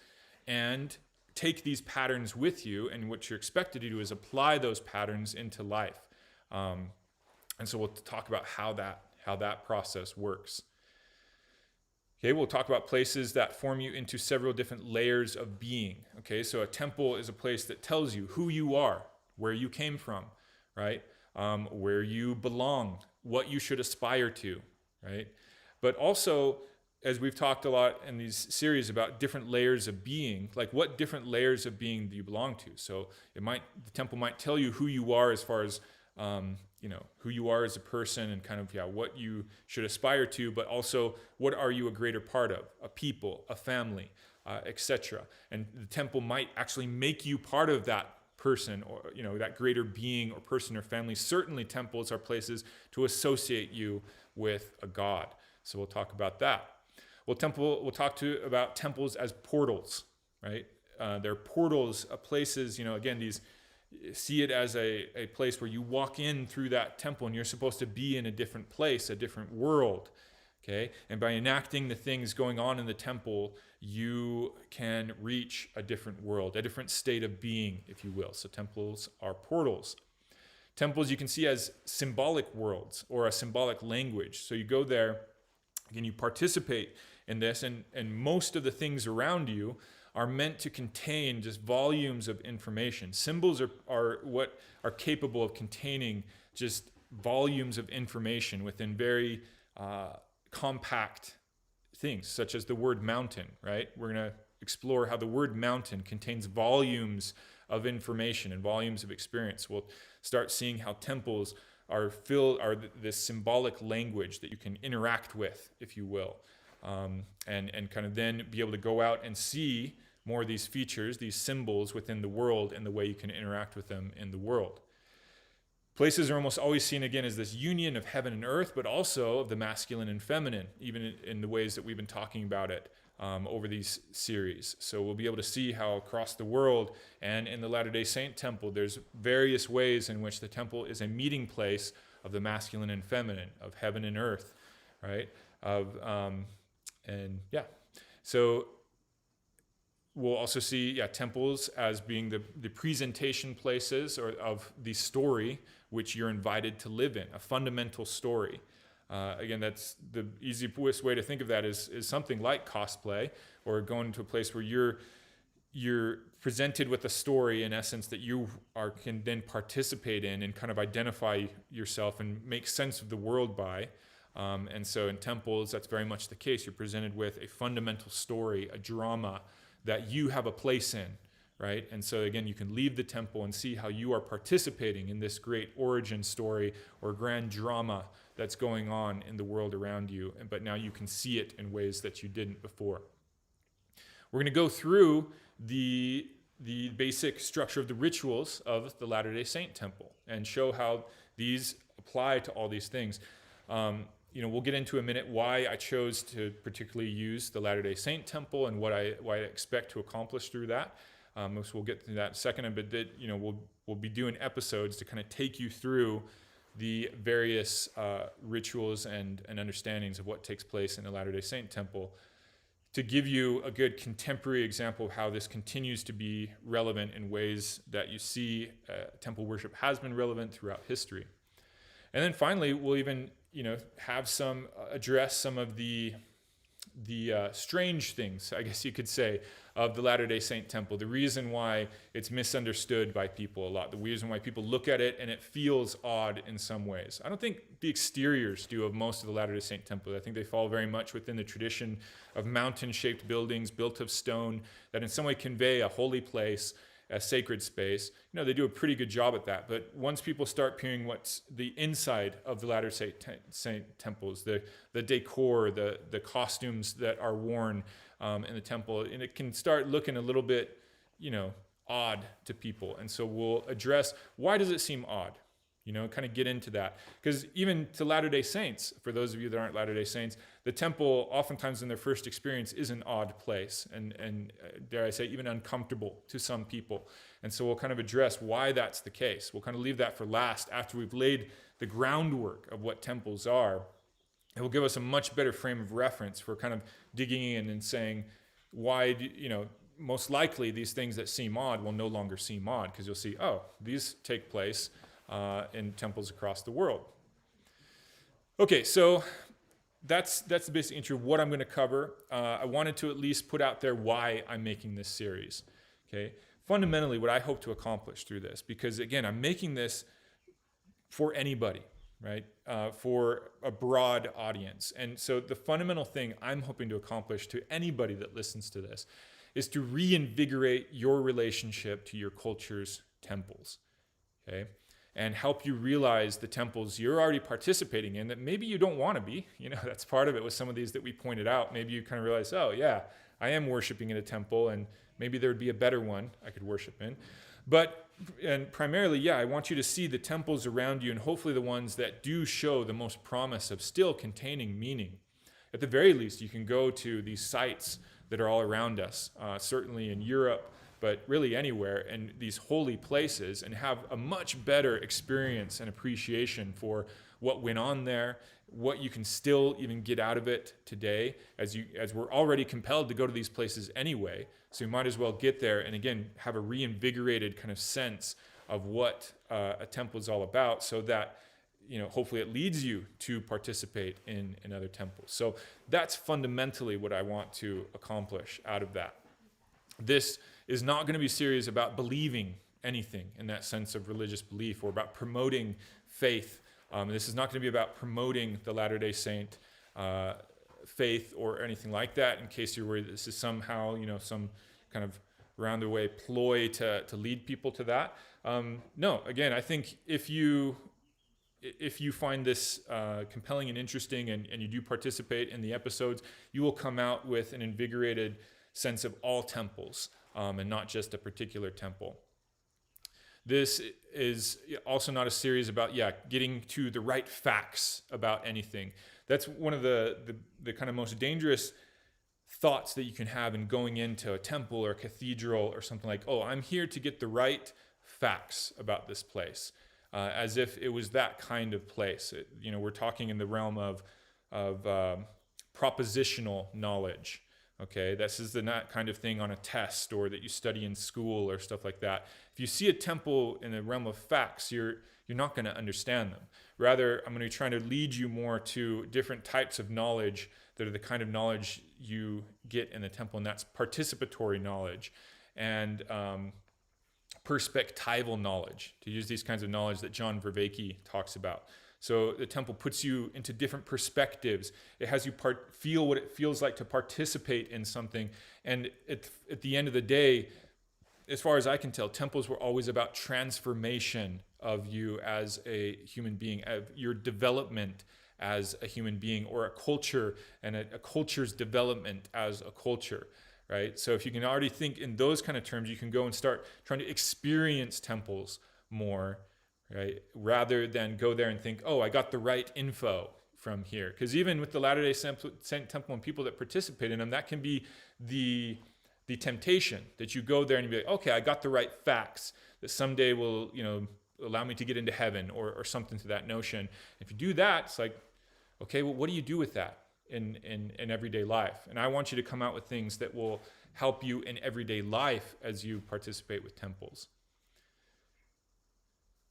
and take these patterns with you, and what you're expected to do is apply those patterns into life. And so we'll talk about how that process works. Okay, we'll talk about places that form you into several different layers of being. Okay, so a temple is a place that tells you who you are, where you came from, right? Where you belong, what you should aspire to, right? But also, as we've talked a lot in these series about different layers of being, like what different layers of being do you belong to? So the temple might tell you who you are as far as who you are as a person and kind of what you should aspire to, but also what are you a greater part of? A people, a family, etc. And the temple might actually make you part of that person, or that greater being or person or family. Certainly temples are places to associate you with a god. So we'll talk about that. We'll talk about temples as portals, right? They're portals, places, again, see it as a place where you walk in through that temple and you're supposed to be in a different place, a different world, okay? And by enacting the things going on in the temple, you can reach a different world, a different state of being, if you will. So temples are portals. Temples you can see as symbolic worlds or a symbolic language. So you go there, again, you participate in this, and most of the things around you are meant to contain just volumes of information. Symbols are what are capable of containing just volumes of information within very compact things, such as the word mountain, right? We're going to explore how the word mountain contains volumes of information and volumes of experience. We'll start seeing how temples are this symbolic language that you can interact with, if you will, and kind of then be able to go out and see more of these features, these symbols within the world, and the way you can interact with them in the world. Places are almost always seen, again, as this union of heaven and earth, but also of the masculine and feminine, even in the ways that we've been talking about it over these series. So we'll be able to see how across the world and in the Latter-day Saint temple, there's various ways in which the temple is a meeting place of the masculine and feminine, of heaven and earth, right? So we'll also see temples as being the presentation places of the story which you're invited to live in, a fundamental story. Again, that's the easiest way to think of that is something like cosplay, or going to a place where you're presented with a story, in essence, that you can then participate in and kind of identify yourself and make sense of the world by. And so in temples, that's very much the case. You're presented with a fundamental story, a drama that you have a place in, right? And so again, you can leave the temple and see how you are participating in this great origin story or grand drama that's going on in the world around you, but now you can see it in ways that you didn't before. We're going to go through the basic structure of the rituals of the Latter-day Saint temple and show how these apply to all these things. We'll get into a minute why I chose to particularly use the Latter-day Saint temple and what I expect to accomplish through that. So we'll get to that in a second, but we'll be doing episodes to kind of take you through the various rituals and understandings of what takes place in the Latter-day Saint temple, to give you a good contemporary example of how this continues to be relevant in ways that you see temple worship has been relevant throughout history. And then finally, we'll even have address some of the strange things, I guess you could say, of the Latter-day Saint temple, the reason why it's misunderstood by people a lot, the reason why people look at it and it feels odd in some ways. I don't think the exteriors do of most of the Latter-day Saint temples. I think they fall very much within the tradition of mountain-shaped buildings built of stone that in some way convey a holy place, a sacred space. They do a pretty good job at that. But once people start peering what's the inside of the Latter-day Saint temples, the decor, the costumes that are worn in the temple, and it can start looking a little bit, odd to people. And so we'll address, why does it seem odd? Kind of get into that. Because even to Latter-day Saints, for those of you that aren't Latter-day Saints, the temple oftentimes in their first experience is an odd place and dare I say, even uncomfortable to some people. And so we'll kind of address why that's the case. We'll kind of leave that for last after we've laid the groundwork of what temples are. It will give us a much better frame of reference for kind of digging in and saying, why, most likely these things that seem odd will no longer seem odd, because you'll see, oh, these take place in temples across the world. Okay, so that's the basic intro of what I'm going to cover. I wanted to at least put out there why I'm making this series. Okay, fundamentally, what I hope to accomplish through this, because again, I'm making this for anybody, right? For a broad audience, and so the fundamental thing I'm hoping to accomplish to anybody that listens to this is to reinvigorate your relationship to your culture's temples. Okay. And help you realize the temples you're already participating in that maybe you don't want to be. That's part of it with some of these that we pointed out. Maybe you kind of realize, oh yeah, I am worshiping in a temple and maybe there would be a better one I could worship in. And primarily, I want you to see the temples around you and hopefully the ones that do show the most promise of still containing meaning. At the very least, you can go to these sites that are all around us, certainly in Europe, but really anywhere, and these holy places, and have a much better experience and appreciation for what went on there, what you can still even get out of it today, as we're already compelled to go to these places anyway. So you might as well get there and again have a reinvigorated kind of sense of what a temple is all about, so that hopefully it leads you to participate in other temples. So that's fundamentally what I want to accomplish out of that. This is not going to be serious about believing anything in that sense of religious belief or about promoting faith. This is not going to be about promoting the Latter-day Saint faith or anything like that, in case you're worried this is somehow, some kind of round-the-way ploy to lead people to that. No, again, I think if you find this compelling and interesting and you do participate in the episodes, you will come out with an invigorated sense of all temples and not just a particular temple. This is also not a series about, getting to the right facts about anything. That's one of the kind of most dangerous thoughts that you can have in going into a temple or a cathedral or something like, oh, I'm here to get the right facts about this place, as if it was that kind of place. We're talking in the realm of propositional knowledge. Okay, this is not kind of thing on a test or that you study in school or stuff like that. If you see a temple in the realm of facts, you're not going to understand them. Rather, I'm going to be trying to lead you more to different types of knowledge that are the kind of knowledge you get in the temple, and that's participatory knowledge and perspectival knowledge, to use these kinds of knowledge that John Vervaeke talks about. So the temple puts you into different perspectives. It has you feel what it feels like to participate in something. And at the end of the day, as far as I can tell, temples were always about transformation of you as a human being, of your development as a human being, or a culture and a culture's development as a culture, right? So if you can already think in those kind of terms, you can go and start trying to experience temples more, right? Rather than go there and think, oh, I got the right info from here. Because even with the Latter-day Saint temple and people that participate in them, that can be the temptation that you go there and you be like, okay, I got the right facts that someday will, allow me to get into heaven or something to that notion. If you do that, it's like, okay, well, what do you do with that in everyday life? And I want you to come out with things that will help you in everyday life as you participate with temples.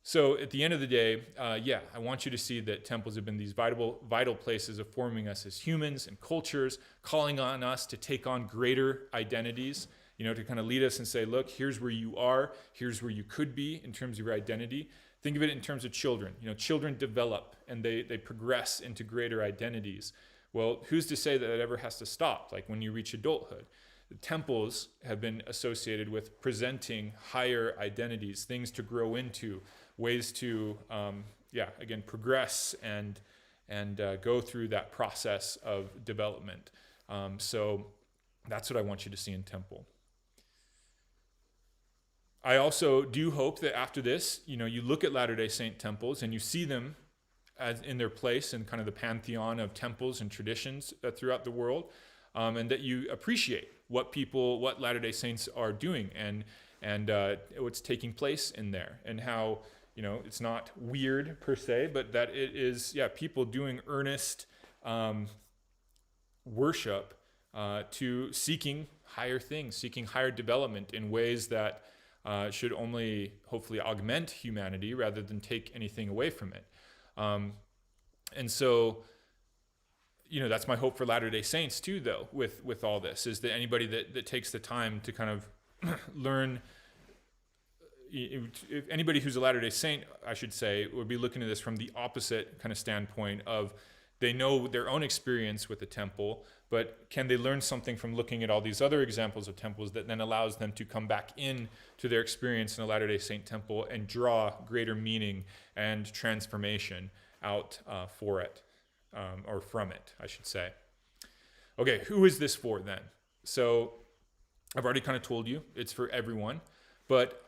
So at the end of the day, I want you to see that temples have been these vital places of forming us as humans and cultures, calling on us to take on greater identities, to kind of lead us and say, look, here's where you are, here's where you could be in terms of your identity. Think of it in terms of children. Children develop and they progress into greater identities. Well, who's to say that it ever has to stop, like when you reach adulthood? The temples have been associated with presenting higher identities, things to grow into, ways to, progress and go through that process of development. So that's what I want you to see in temple. I also do hope that after this, you look at Latter-day Saint temples and you see them as in their place in kind of the pantheon of temples and traditions throughout the world, and that you appreciate what Latter-day Saints are doing and what's taking place in there, and how it's not weird per se, but that it is people doing earnest worship to seeking higher things, seeking higher development in ways that should only hopefully augment humanity rather than take anything away from it. And so, that's my hope for Latter-day Saints too, though, with all this, is that anybody that takes the time to kind of learn, if anybody who's a Latter-day Saint, I should say, would be looking at this from the opposite kind of standpoint of, they know their own experience with the temple, but can they learn something from looking at all these other examples of temples that then allows them to come back in to their experience in a Latter-day Saint temple and draw greater meaning and transformation out for it, or from it, I should say. Okay, who is this for then? So I've already kind of told you it's for everyone, but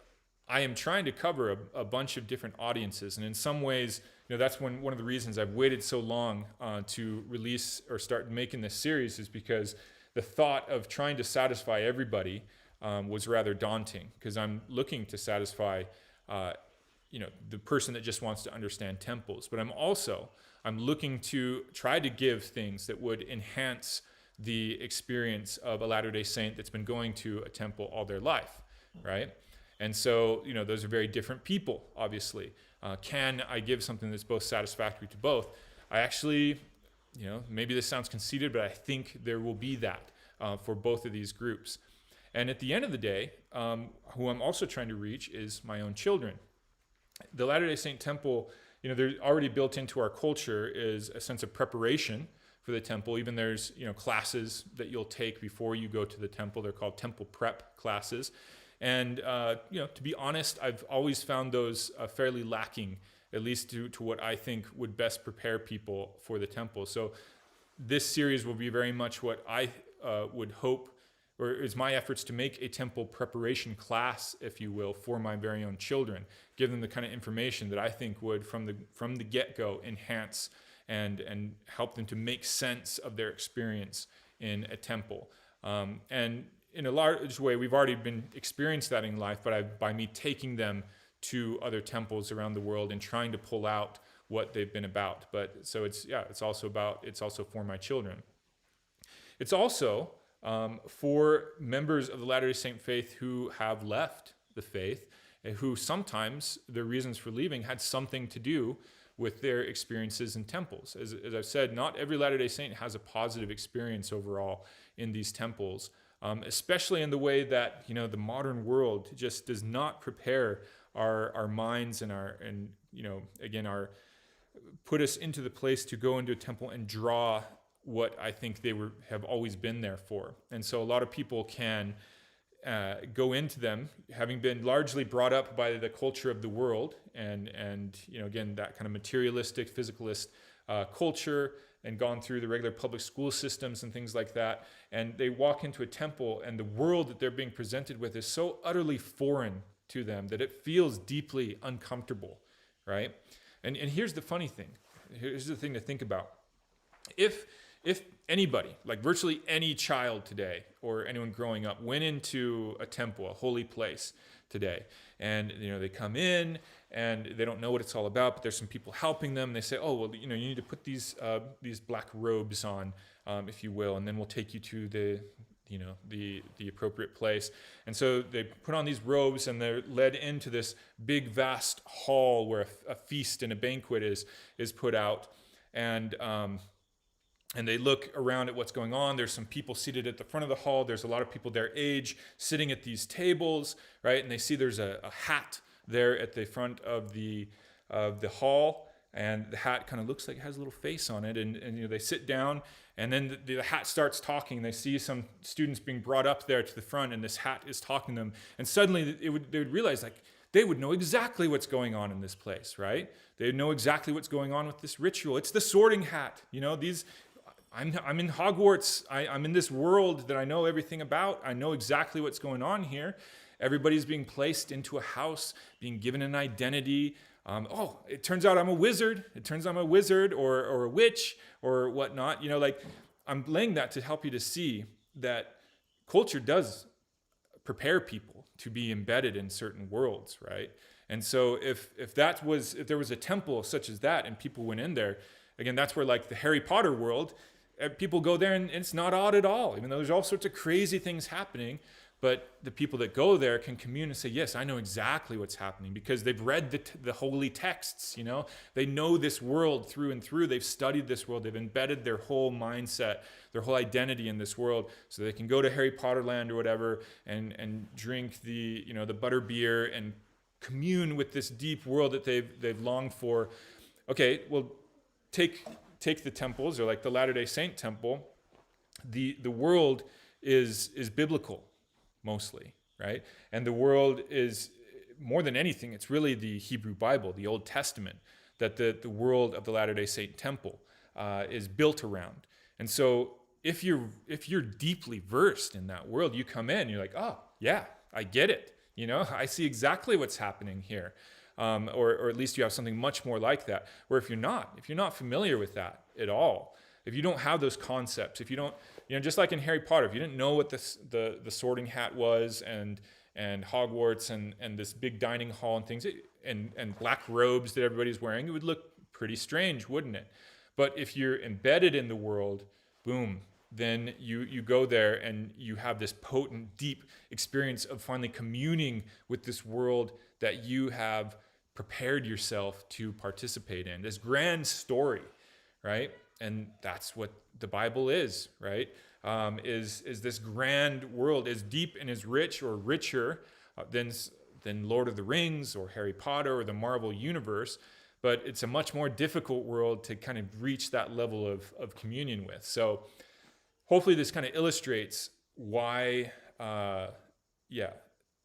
I am trying to cover a bunch of different audiences, and in some ways, that's one of the reasons I've waited so long to release or start making this series, is because the thought of trying to satisfy everybody was rather daunting, because I'm looking to satisfy the person that just wants to understand temples, but I'm looking to try to give things that would enhance the experience of a Latter-day Saint that's been going to a temple all their life, right? And so, those are very different people, obviously. Can I give something that's both satisfactory to both? I actually, maybe this sounds conceited, but I think there will be that for both of these groups. And at the end of the day, who I'm also trying to reach is my own children. The Latter-day Saint temple, there's already built into our culture is a sense of preparation for the temple. Even there's, classes that you'll take before you go to the temple. They're called temple prep classes. And, to be honest, I've always found those fairly lacking, at least to what I think would best prepare people for the temple. So this series will be very much what I would hope, or is my efforts to make a temple preparation class, if you will, for my very own children, give them the kind of information that I think would, from the get-go, enhance and help them to make sense of their experience in a temple. And in a large way, we've already been experienced that in life, but by me taking them to other temples around the world and trying to pull out what they've been about. But so it's also for my children. It's also for members of the Latter-day Saint faith who have left the faith, and who sometimes their reasons for leaving had something to do with their experiences in temples. As I've said, not every Latter-day Saint has a positive experience overall in these temples. Especially in the way that the modern world just does not prepare our minds and our put us into the place to go into a temple and draw what I think they have always been there for. And so a lot of people can go into them having been largely brought up by the culture of the world and again that kind of materialistic, physicalist culture, and gone through the regular public school systems and things like that, and they walk into a temple, and the world that they're being presented with is so utterly foreign to them that it feels deeply uncomfortable, right? And here's the funny thing. Here's the thing to think about. If anybody, like virtually any child today or anyone growing up, went into a temple, a holy place today, and they come in and they don't know what it's all about, but there's some people helping them. They say, oh, well, you need to put these black robes on, if you will, and then we'll take you to the appropriate place. And so they put on these robes, and they're led into this big, vast hall where a feast and a banquet is put out. And they look around at what's going on. There's some people seated at the front of the hall. There's a lot of people their age sitting at these tables, right? And they see there's a hat there at the front of the hall, and the hat kind of looks like it has a little face on it. And they sit down, and then the hat starts talking. They see some students being brought up there to the front, and this hat is talking to them. And suddenly they would realize, like, they would know exactly what's going on in this place, right? They would know exactly what's going on with this ritual. It's the sorting hat. I'm in Hogwarts. I'm in this world that I know everything about. I know exactly what's going on here. Everybody's being placed into a house, being given an identity. It turns out I'm a wizard. It turns out I'm a wizard or a witch or whatnot. I'm laying that to help you to see that culture does prepare people to be embedded in certain worlds, right? And so if there was a temple such as that and people went in there, again, that's where, like, the Harry Potter world, people go there and it's not odd at all, even though there's all sorts of crazy things happening. But the people that go there can commune and say, yes, I know exactly what's happening because they've read the holy texts, They know this world through and through. They've studied this world. They've embedded their whole mindset, their whole identity in this world, so they can go to Harry Potter land or whatever and drink the butter beer and commune with this deep world that they've longed for. Okay, well, take the temples, or like the Latter-day Saint temple. The world is biblical, mostly, right? And the world is, more than anything, it's really the Hebrew Bible, the Old Testament, that the world of the Latter-day Saint temple is built around. And so if you're deeply versed in that world, you come in, you're like, oh yeah, I get it. I see exactly what's happening here. Or at least you have something much more like that. Where if you're not familiar with that at all, if you don't have those concepts, if you don't, just like in Harry Potter, if you didn't know what the sorting hat was and Hogwarts and this big dining hall and things, and black robes that everybody's wearing, it would look pretty strange, wouldn't it? But if you're embedded in the world, boom, then you go there and you have this potent, deep experience of finally communing with this world that you have prepared yourself to participate in. This grand story, right? And that's what the Bible is, right? Is this grand world, as deep and as rich or richer than Lord of the Rings or Harry Potter or the Marvel Universe, but it's a much more difficult world to kind of reach that level of communion with. So hopefully this kind of illustrates why,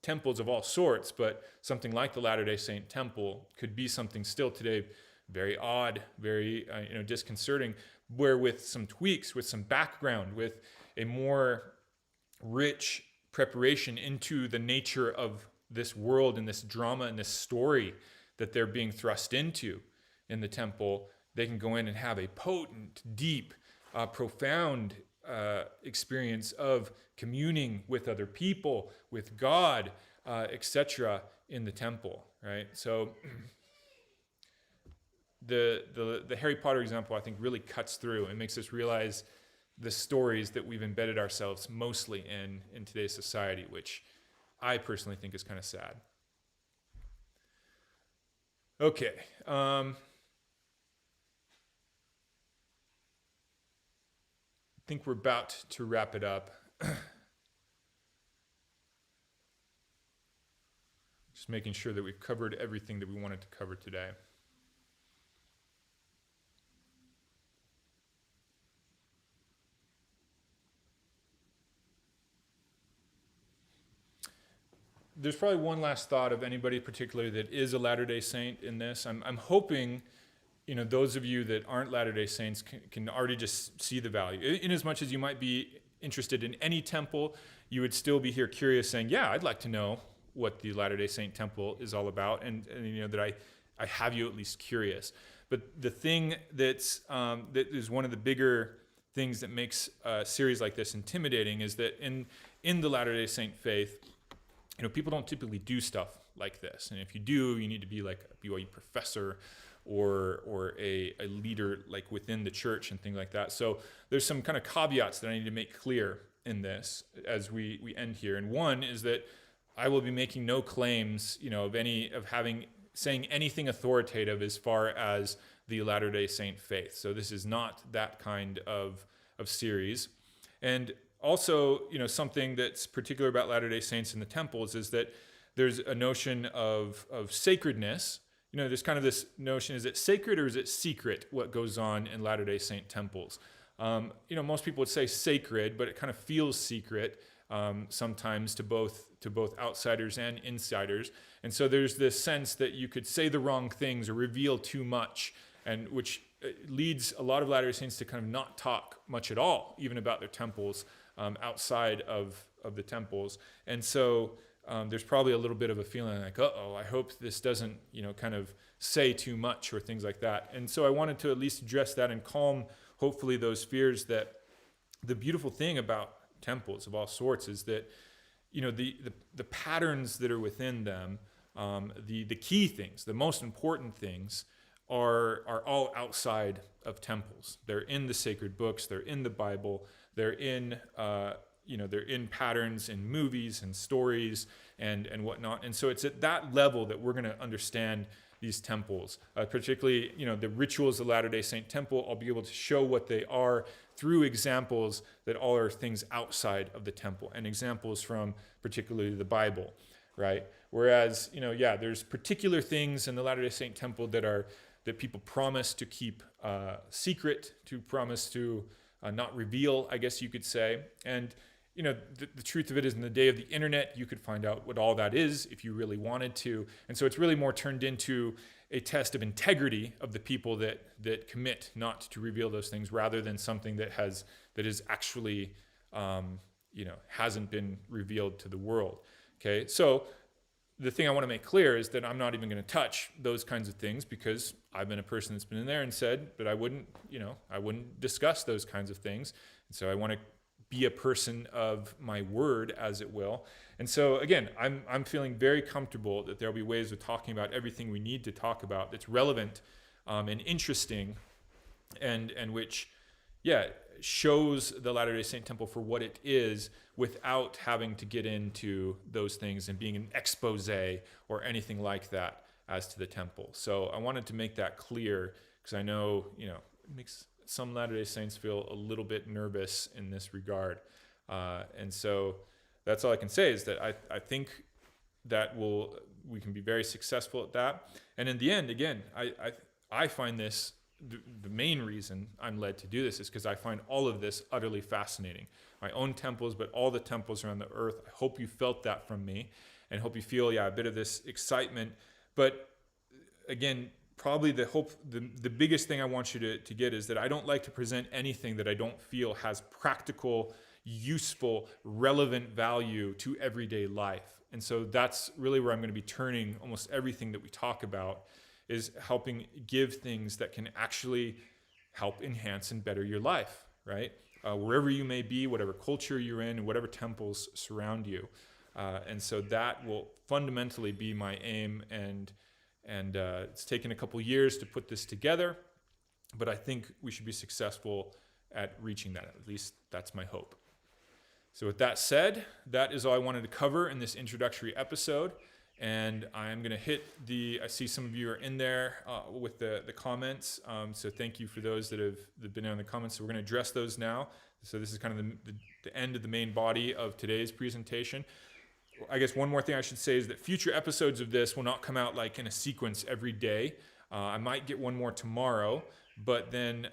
temples of all sorts, but something like the Latter-day Saint temple could be something still today very odd, very disconcerting, where with some tweaks, with some background, with a more rich preparation into the nature of this world and this drama and this story that they're being thrust into in the temple, they can go in and have a potent, deep, profound experience of communing with other people, with God, etc. in the temple, right? So the Harry Potter example, I think, really cuts through and makes us realize the stories that we've embedded ourselves mostly in today's society, which I personally think is kind of sad. Okay. I think we're about to wrap it up. Just making sure that we've covered everything that we wanted to cover today. There's probably one last thought of anybody particularly that is a Latter-day Saint in this. I'm hoping those of you that aren't Latter-day Saints can already just see the value. In as much as you might be interested in any temple, you would still be here curious saying, yeah, I'd like to know what the Latter-day Saint temple is all about, and that I have you at least curious. But the thing that is one of the bigger things that makes a series like this intimidating is that in the Latter-day Saint faith, people don't typically do stuff like this. And if you do, you need to be like a BYU professor or a leader like within the church and things like that. So there's some kind of caveats that I need to make clear in this as we end here. And one is that I will be making no claims, saying anything authoritative as far as the Latter-day Saint faith. So this is not that kind of series. And also, something that's particular about Latter-day Saints in the temples is that there's a notion of sacredness. There's kind of this notion, is it sacred or is it secret what goes on in Latter-day Saint temples? Most people would say sacred, but it kind of feels secret sometimes to both outsiders and insiders. And so there's this sense that you could say the wrong things or reveal too much, and which leads a lot of Latter-day Saints to kind of not talk much at all, even about their temples outside of the temples. And so there's probably a little bit of a feeling like, I hope this doesn't, kind of say too much or things like that. And so I wanted to at least address that and calm, hopefully, those fears. That the beautiful thing about temples of all sorts is that, the patterns that are within them, the key things, the most important things are all outside of temples. They're in the sacred books, they're in the Bible, they're in they're in patterns in movies and stories and whatnot. And so it's at that level that we're going to understand these temples, particularly, the rituals of the Latter-day Saint temple. I'll be able to show what they are through examples that all are things outside of the temple and examples from particularly the Bible, right? Whereas, there's particular things in the Latter-day Saint temple that people promise to keep secret, to promise to not reveal, I guess you could say. And the truth of it is, in the day of the internet, you could find out what all that is if you really wanted to. And so it's really more turned into a test of integrity of the people that commit not to reveal those things, rather than something that is actually hasn't been revealed to the world. Okay, so the thing I want to make clear is that I'm not even going to touch those kinds of things, because I've been a person that's been in there and said that I wouldn't discuss those kinds of things. And so I want to be a person of my word, as it will. And so again, I'm feeling very comfortable that there'll be ways of talking about everything we need to talk about that's relevant and interesting, and which, shows the Latter-day Saint temple for what it is, without having to get into those things and being an expose or anything like that as to the temple. So I wanted to make that clear, because I know, it makes some Latter-day Saints feel a little bit nervous in this regard. And so that's all I can say, is that I think that we can be very successful at that. And in the end, again, I find this, the main reason I'm led to do this is because I find all of this utterly fascinating. My own temples, but all the temples around the earth. I hope you felt that from me, and hope you feel, a bit of this excitement. But again, probably the biggest thing I want you to get is that I don't like to present anything that I don't feel has practical, useful, relevant value to everyday life. And so that's really where I'm going to be turning almost everything that we talk about, is helping give things that can actually help enhance and better your life, right? Wherever you may be, whatever culture you're in, and whatever temples surround you. And so that will fundamentally be my aim, and it's taken a couple years to put this together, but I think we should be successful at reaching that. At least that's my hope. So with that said, that is all I wanted to cover in this introductory episode. And I'm going to hit I see some of you are in there with the comments. So thank you for those that have been in the comments. So we're going to address those now. So this is kind of the end of the main body of today's presentation. I guess one more thing I should say is that future episodes of this will not come out like in a sequence every day. I might get one more tomorrow, but then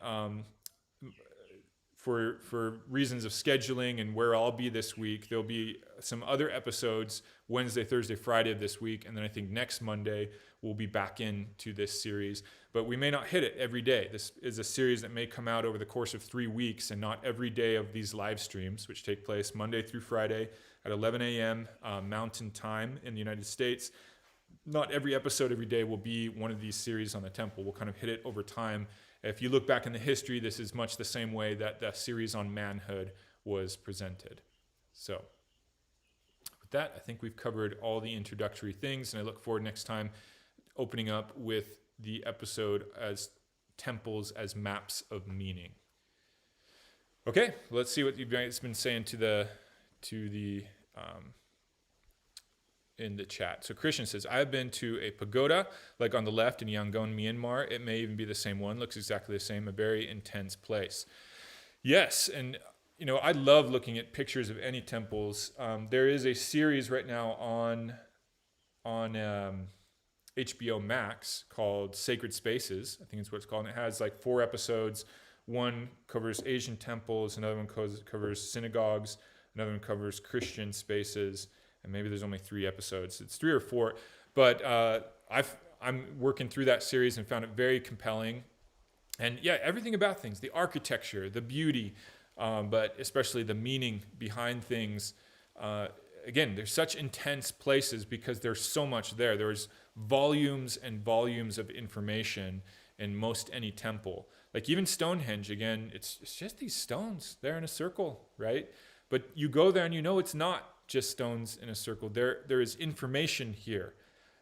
for reasons of scheduling and where I'll be this week, there'll be some other episodes Wednesday, Thursday, Friday of this week, and then I think next Monday we'll be back into this series. But we may not hit it every day. This is a series that may come out over the course of 3 weeks, and not every day of these live streams, which take place Monday through Friday at 11 a.m. Mountain Time in the United States. Not every episode every day will be one of these series on the temple. We'll kind of hit it over time. If you look back in the history, this is much the same way that the series on manhood was presented. So with that, I think we've covered all the introductory things, and I look forward next time opening up with the episode as temples as maps of meaning. Okay, let's see what you guys been saying to the in the chat. So Christian says, I've been to a pagoda, like on the left in Yangon, Myanmar. It may even be the same one. Looks exactly the same. A very intense place. Yes, and I love looking at pictures of any temples. There is a series right now on HBO Max called Sacred Spaces. I think it's what it's called. And it has like 4 episodes. One covers Asian temples. Another one covers synagogues. Another one covers Christian spaces. And maybe there's only 3 episodes. It's 3 or 4. But I'm working through that series and found it very compelling. And yeah, everything about things, the architecture, the beauty, but especially the meaning behind things. Again, they're such intense places because there's so much there. There's volumes and volumes of information in most any temple. Like even Stonehenge, again, it's just these stones. They're in a circle, right? But you go there and it's not just stones in a circle. There is information here.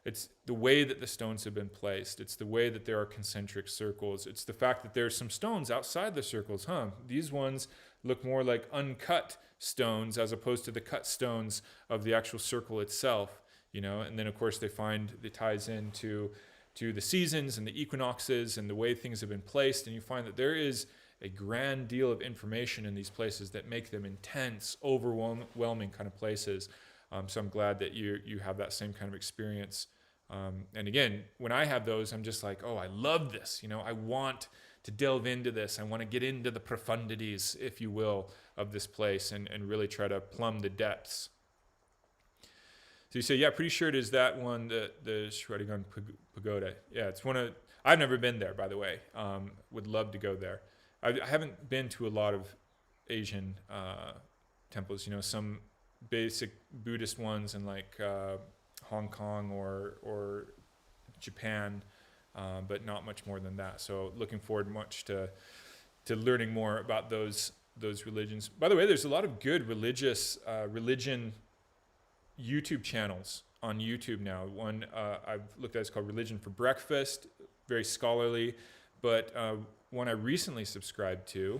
It's the way that the stones have been placed. It's the way that there are concentric circles. It's the fact that there's some stones outside the circles. These ones look more like uncut stones as opposed to the cut stones of the actual circle itself. And then of course it ties into the seasons and the equinoxes and the way things have been placed, and you find that there is a grand deal of information in these places that make them intense, overwhelming kind of places. So I'm glad that you have that same kind of experience. And again, when I have those, I'm just like, oh, I love this. I want to delve into this. I want to get into the profundities, if you will, of this place and really try to plumb the depths. So you say, yeah, pretty sure it is that one, the Shwedagon Pagoda. Yeah, it's I've never been there, by the way. Would love to go there. I haven't been to a lot of Asian temples, some basic Buddhist ones in like Hong Kong or Japan, but not much more than that. So looking forward much to learning more about those religions. By the way, there's a lot of good religion YouTube channels on YouTube now. One I've looked at is called Religion for Breakfast, very scholarly, but one I recently subscribed to,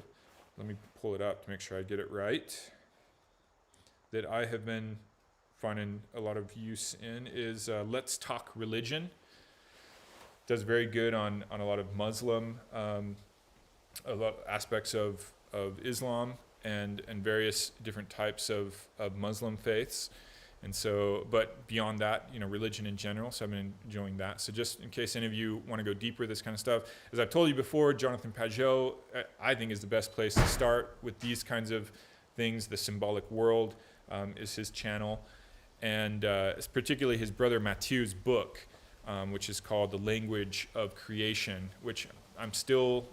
let me pull it up to make sure I get it right, that I have been finding a lot of use in is Let's Talk Religion. Does very good on a lot of Muslim, a lot of aspects of Islam and various different types of Muslim faiths. And so, but beyond that, religion in general. So I've been enjoying that. So just in case any of you want to go deeper, this kind of stuff, as I've told you before, Jonathan Pageau, I think is the best place to start with these kinds of things. The Symbolic World is his channel. And it's particularly his brother Matthew's book, which is called The Language of Creation, which I'm still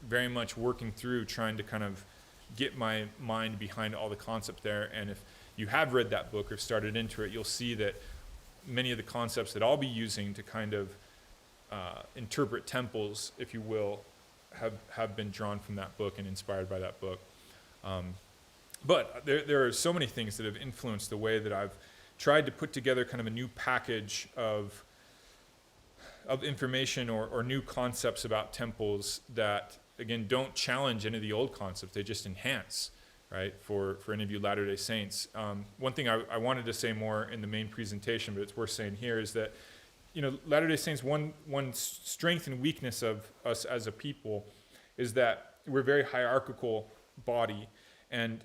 very much working through, trying to kind of get my mind behind all the concepts there. And if you have read that book or started into it, you'll see that many of the concepts that I'll be using to kind of interpret temples, if you will, have been drawn from that book and inspired by that book. But there are so many things that have influenced the way that I've tried to put together kind of a new package of information or new concepts about temples that, again, don't challenge any of the old concepts. They just enhance, right, for any of you Latter-day Saints. One thing I wanted to say more in the main presentation, but it's worth saying here, is that, Latter-day Saints, one strength and weakness of us as a people is that we're a very hierarchical body, and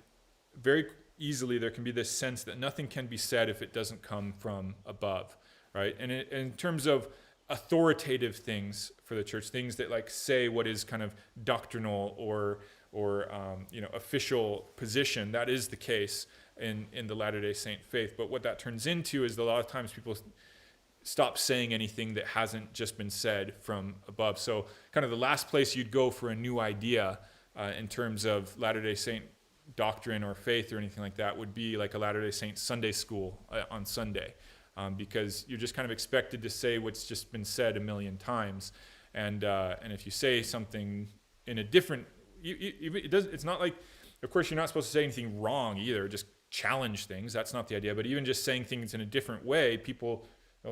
very easily there can be this sense that nothing can be said if it doesn't come from above, right? And in terms of authoritative things for the church, things that like say what is kind of doctrinal or official position. That is the case in the Latter-day Saint faith. But what that turns into is that a lot of times people stop saying anything that hasn't just been said from above. So kind of the last place you'd go for a new idea in terms of Latter-day Saint doctrine or faith or anything like that would be like a Latter-day Saint Sunday school on Sunday, because you're just kind of expected to say what's just been said a million times. And if you say something in a different, it's not like, of course, you're not supposed to say anything wrong either, just challenge things. That's not the idea. But even just saying things in a different way, people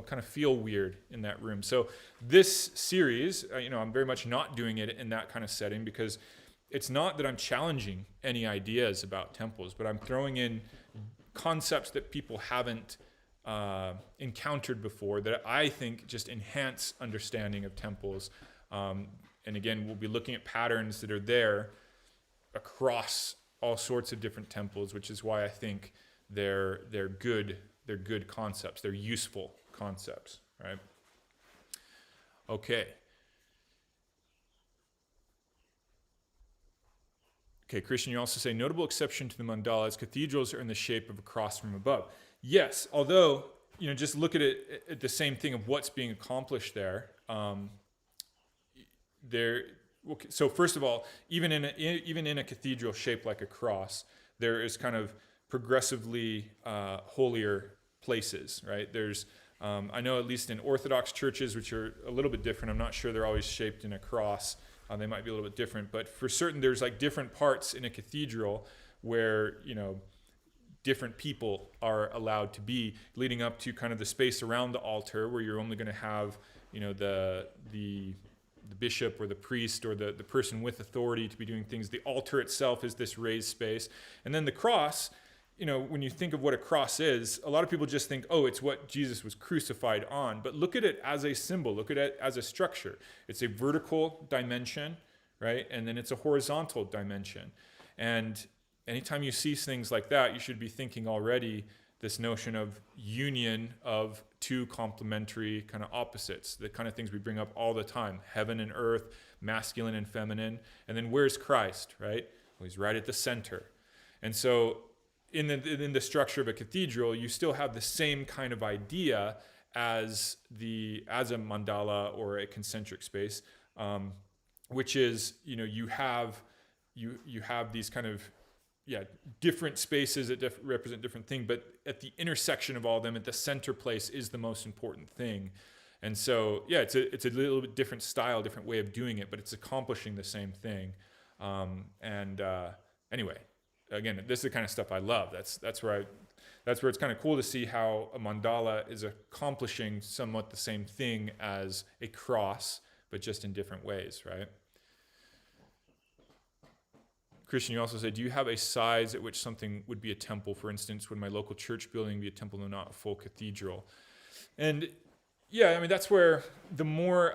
kind of feel weird in that room. So this series, I'm very much not doing it in that kind of setting, because it's not that I'm challenging any ideas about temples, but I'm throwing in concepts that people haven't encountered before that I think just enhance understanding of temples. And again, we'll be looking at patterns that are there across all sorts of different temples, which is why I think they're good concepts. They're useful concepts, right? Okay, Christian, you also say, notable exception to the mandala is cathedrals are in the shape of a cross from above. Yes, although, just look at it at the same thing of what's being accomplished there. So first of all, even in a cathedral shaped like a cross, there is kind of progressively holier places, right? There's, I know at least in Orthodox churches, which are a little bit different, I'm not sure they're always shaped in a cross. They might be a little bit different, but for certain, there's like different parts in a cathedral where, different people are allowed to be, leading up to kind of the space around the altar where you're only going to have, the bishop or the priest or the person with authority to be doing things. The altar itself is this raised space. And then the cross, when you think of what a cross is, a lot of people just think, oh, it's what Jesus was crucified on. But look at it as a symbol. Look at it as a structure. It's a vertical dimension, right? And then it's a horizontal dimension. And anytime you see things like that, you should be thinking already this notion of union of two complementary kind of opposites, the kind of things we bring up all the time, heaven and earth, masculine and feminine. And then where's Christ, right? Well, he's right at the center. And so in the structure of a cathedral, you still have the same kind of idea as a mandala or a concentric space, which is, you have these kind of different spaces that represent different things, but at the intersection of all of them, at the center place is the most important thing. And so, it's a little bit different style, different way of doing it, but it's accomplishing the same thing. Anyway, again, this is the kind of stuff I love. That's where it's kind of cool to see how a mandala is accomplishing somewhat the same thing as a cross, but just in different ways, right? Christian, you also say, do you have a size at which something would be a temple? For instance, would my local church building be a temple and not a full cathedral? And that's where the more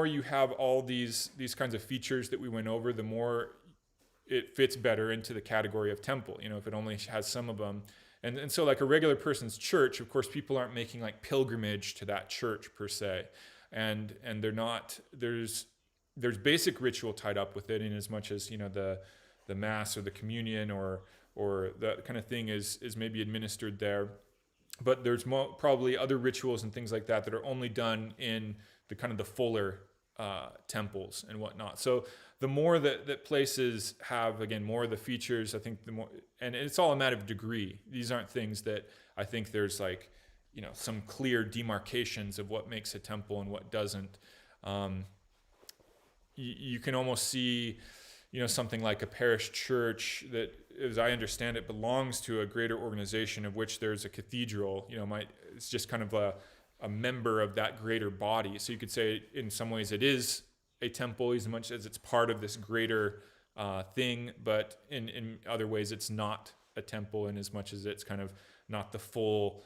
you have all these kinds of features that we went over, the more it fits better into the category of temple, if it only has some of them. And so like a regular person's church, of course, people aren't making like pilgrimage to that church per se. And they're not, there's basic ritual tied up with it, in as much as, the mass or the communion or that kind of thing is maybe administered there. But there's probably other rituals and things like that are only done in the kind of the fuller temples and whatnot. So the more that places have, again, more of the features, I think the more, and it's all a matter of degree. These aren't things that I think there's like, some clear demarcations of what makes a temple and what doesn't. You can almost see, something like a parish church that, as I understand it, belongs to a greater organization of which there's a cathedral, it's just kind of a member of that greater body. So you could say in some ways it is a temple as much as it's part of this greater thing, but in other ways it's not a temple in as much as it's kind of not the full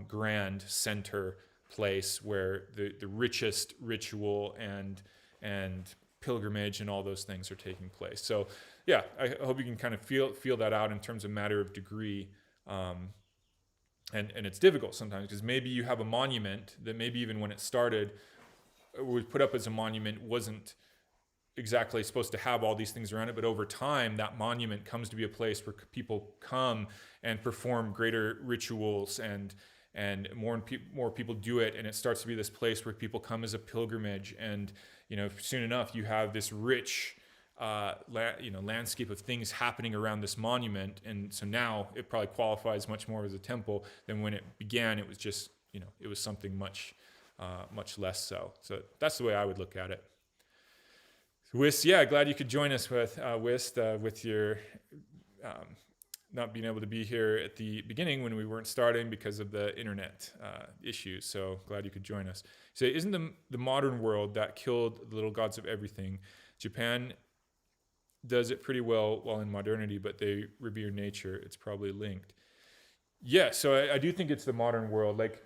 grand center place where the richest ritual and pilgrimage and all those things are taking place. So I hope you can kind of feel that out in terms of matter of degree. And it's difficult sometimes, because maybe you have a monument that maybe even when it started, was put up as a monument, wasn't exactly supposed to have all these things around it, but over time that monument comes to be a place where people come and perform greater rituals, and more people do it, and it starts to be this place where people come as a pilgrimage, and soon enough you have this rich landscape of things happening around this monument. And so now it probably qualifies much more as a temple than when it began. It was just it was something much less so. So that's the way I would look at it. Wist, glad you could join us with your not being able to be here at the beginning when we weren't starting because of the internet issues. So glad you could join us. So isn't the modern world that killed the little gods of everything? Japan does it pretty well while in modernity, but they revere nature. It's probably linked. Yeah, so I do think it's the modern world. Like,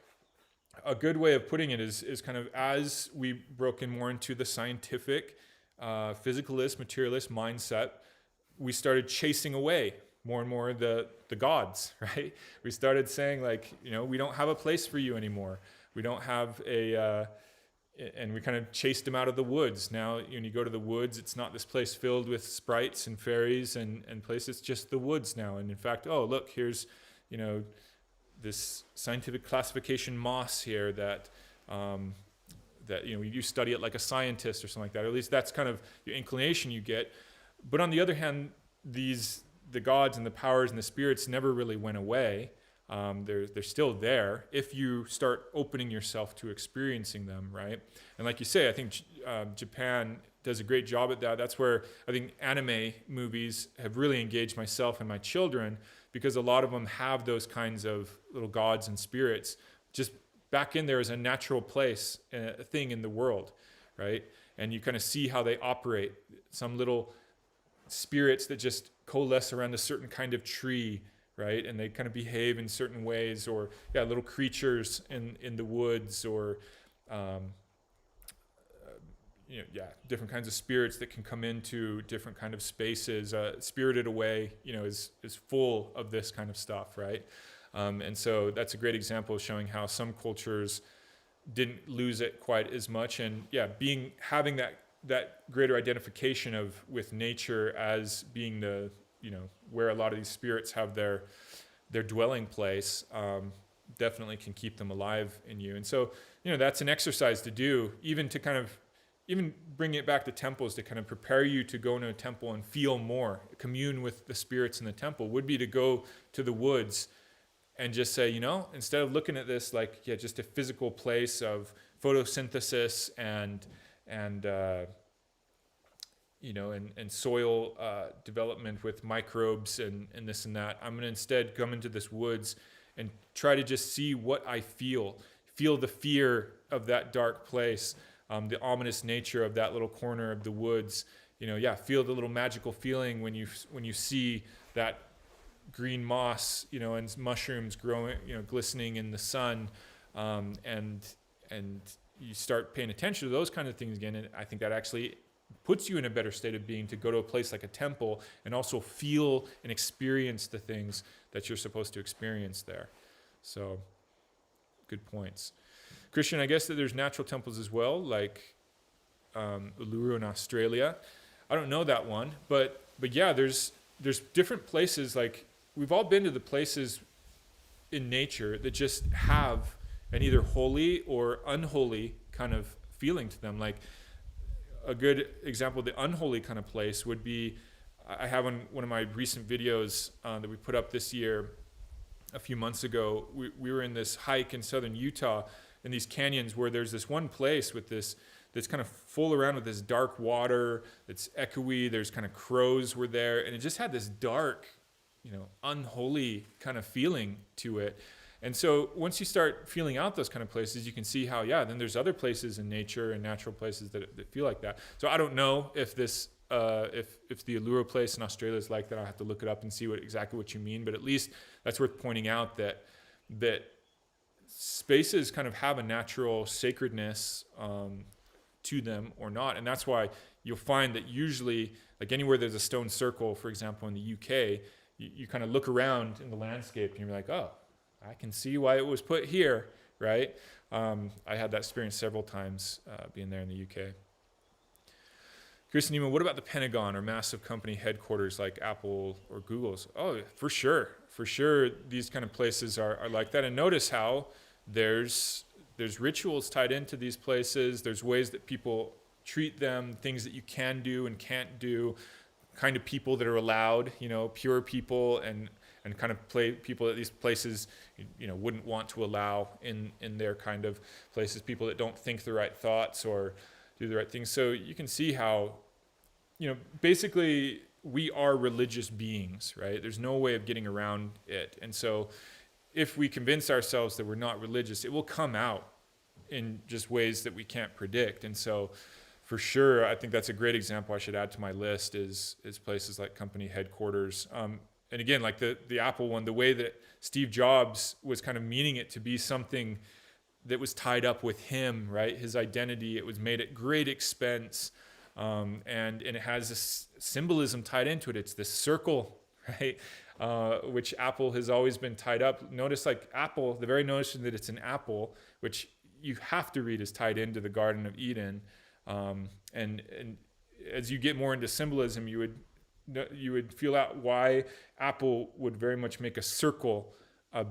a good way of putting it is kind of as we broke in more into the scientific, physicalist, materialist mindset, we started chasing away more and more the gods, right? We started saying, like, we don't have a place for you anymore. We don't have and we kind of chased them out of the woods. Now, when you go to the woods, it's not this place filled with sprites and fairies and places. It's just the woods now. And in fact, oh, look, here's, this scientific classification moss here that you study it like a scientist or something like that. Or at least that's kind of your inclination you get. But on the other hand, the gods and the powers and the spirits never really went away. They're still there if you start opening yourself to experiencing them, right? And like you say, I think Japan does a great job at that. That's where I think anime movies have really engaged myself and my children, because a lot of them have those kinds of little gods and spirits just back in there as a natural place, a thing in the world, right? And you kind of see how they operate. Some little spirits that just coalesce around a certain kind of tree, right? And they kind of behave in certain ways, or little creatures in the woods, or different kinds of spirits that can come into different kind of spaces. Spirited Away, is full of this kind of stuff, right? And so that's a great example of showing how some cultures didn't lose it quite as much, and having that greater identification with nature as being the where a lot of these spirits have their dwelling place, definitely can keep them alive in you. And so that's an exercise to do, even bring it back to temples, to kind of prepare you to go into a temple and feel more, commune with the spirits in the temple, would be to go to the woods and just say, instead of looking at this like just a physical place of photosynthesis and soil development with microbes and this and that, I'm going to instead come into this woods and try to just see what I feel the fear of that dark place, the ominous nature of that little corner of the woods. Feel the little magical feeling when you see that green moss, and mushrooms growing, glistening in the sun, and you start paying attention to those kind of things again. And I think that actually puts you in a better state of being to go to a place like a temple and also feel and experience the things that you're supposed to experience there. So, good points. Christian, I guess that there's natural temples as well, like Uluru in Australia. I don't know that one, but there's different places. Like, we've all been to the places in nature that just have an either holy or unholy kind of feeling to them. Like, a good example of the unholy kind of place would be, I have on one of my recent videos that we put up this year, a few months ago, we were in this hike in southern Utah in these canyons where there's this one place with that's kind of full around with this dark water that's echoey. There's kind of crows were there, and it just had this dark, unholy kind of feeling to it. And so once you start feeling out those kind of places, you can see how, then there's other places in nature and natural places that feel like that. So I don't know if this, if the Uluru place in Australia is like that. I'll have to look it up and see exactly what you mean. But at least that's worth pointing out that spaces kind of have a natural sacredness to them or not. And that's why you'll find that usually, like anywhere there's a stone circle, for example, in the UK, you kind of look around in the landscape and you're like, oh, I can see why it was put here, right? I had that experience several times being there in the UK. Chris Neiman, what about the Pentagon or massive company headquarters like Apple or Google's? Oh, for sure. For sure, these kind of places are like that. And notice how there's rituals tied into these places. There's ways that people treat them, things that you can do and can't do, kind of people that are allowed, pure people and kind of people at these places, wouldn't want to allow in their kind of places, people that don't think the right thoughts or do the right things. So you can see how, basically we are religious beings, right? There's no way of getting around it. And so if we convince ourselves that we're not religious, it will come out in just ways that we can't predict. And so for sure, I think that's a great example I should add to my list is places like company headquarters. And again, like the Apple one, the way that Steve Jobs was kind of meaning it to be something that was tied up with him, right? His identity, it was made at great expense. And it has this symbolism tied into it. It's this circle, right? Which Apple has always been tied up. Notice like Apple, the very notion that it's an apple, which you have to read is tied into the Garden of Eden. And as you get more into symbolism, you would feel out why Apple would very much make a circle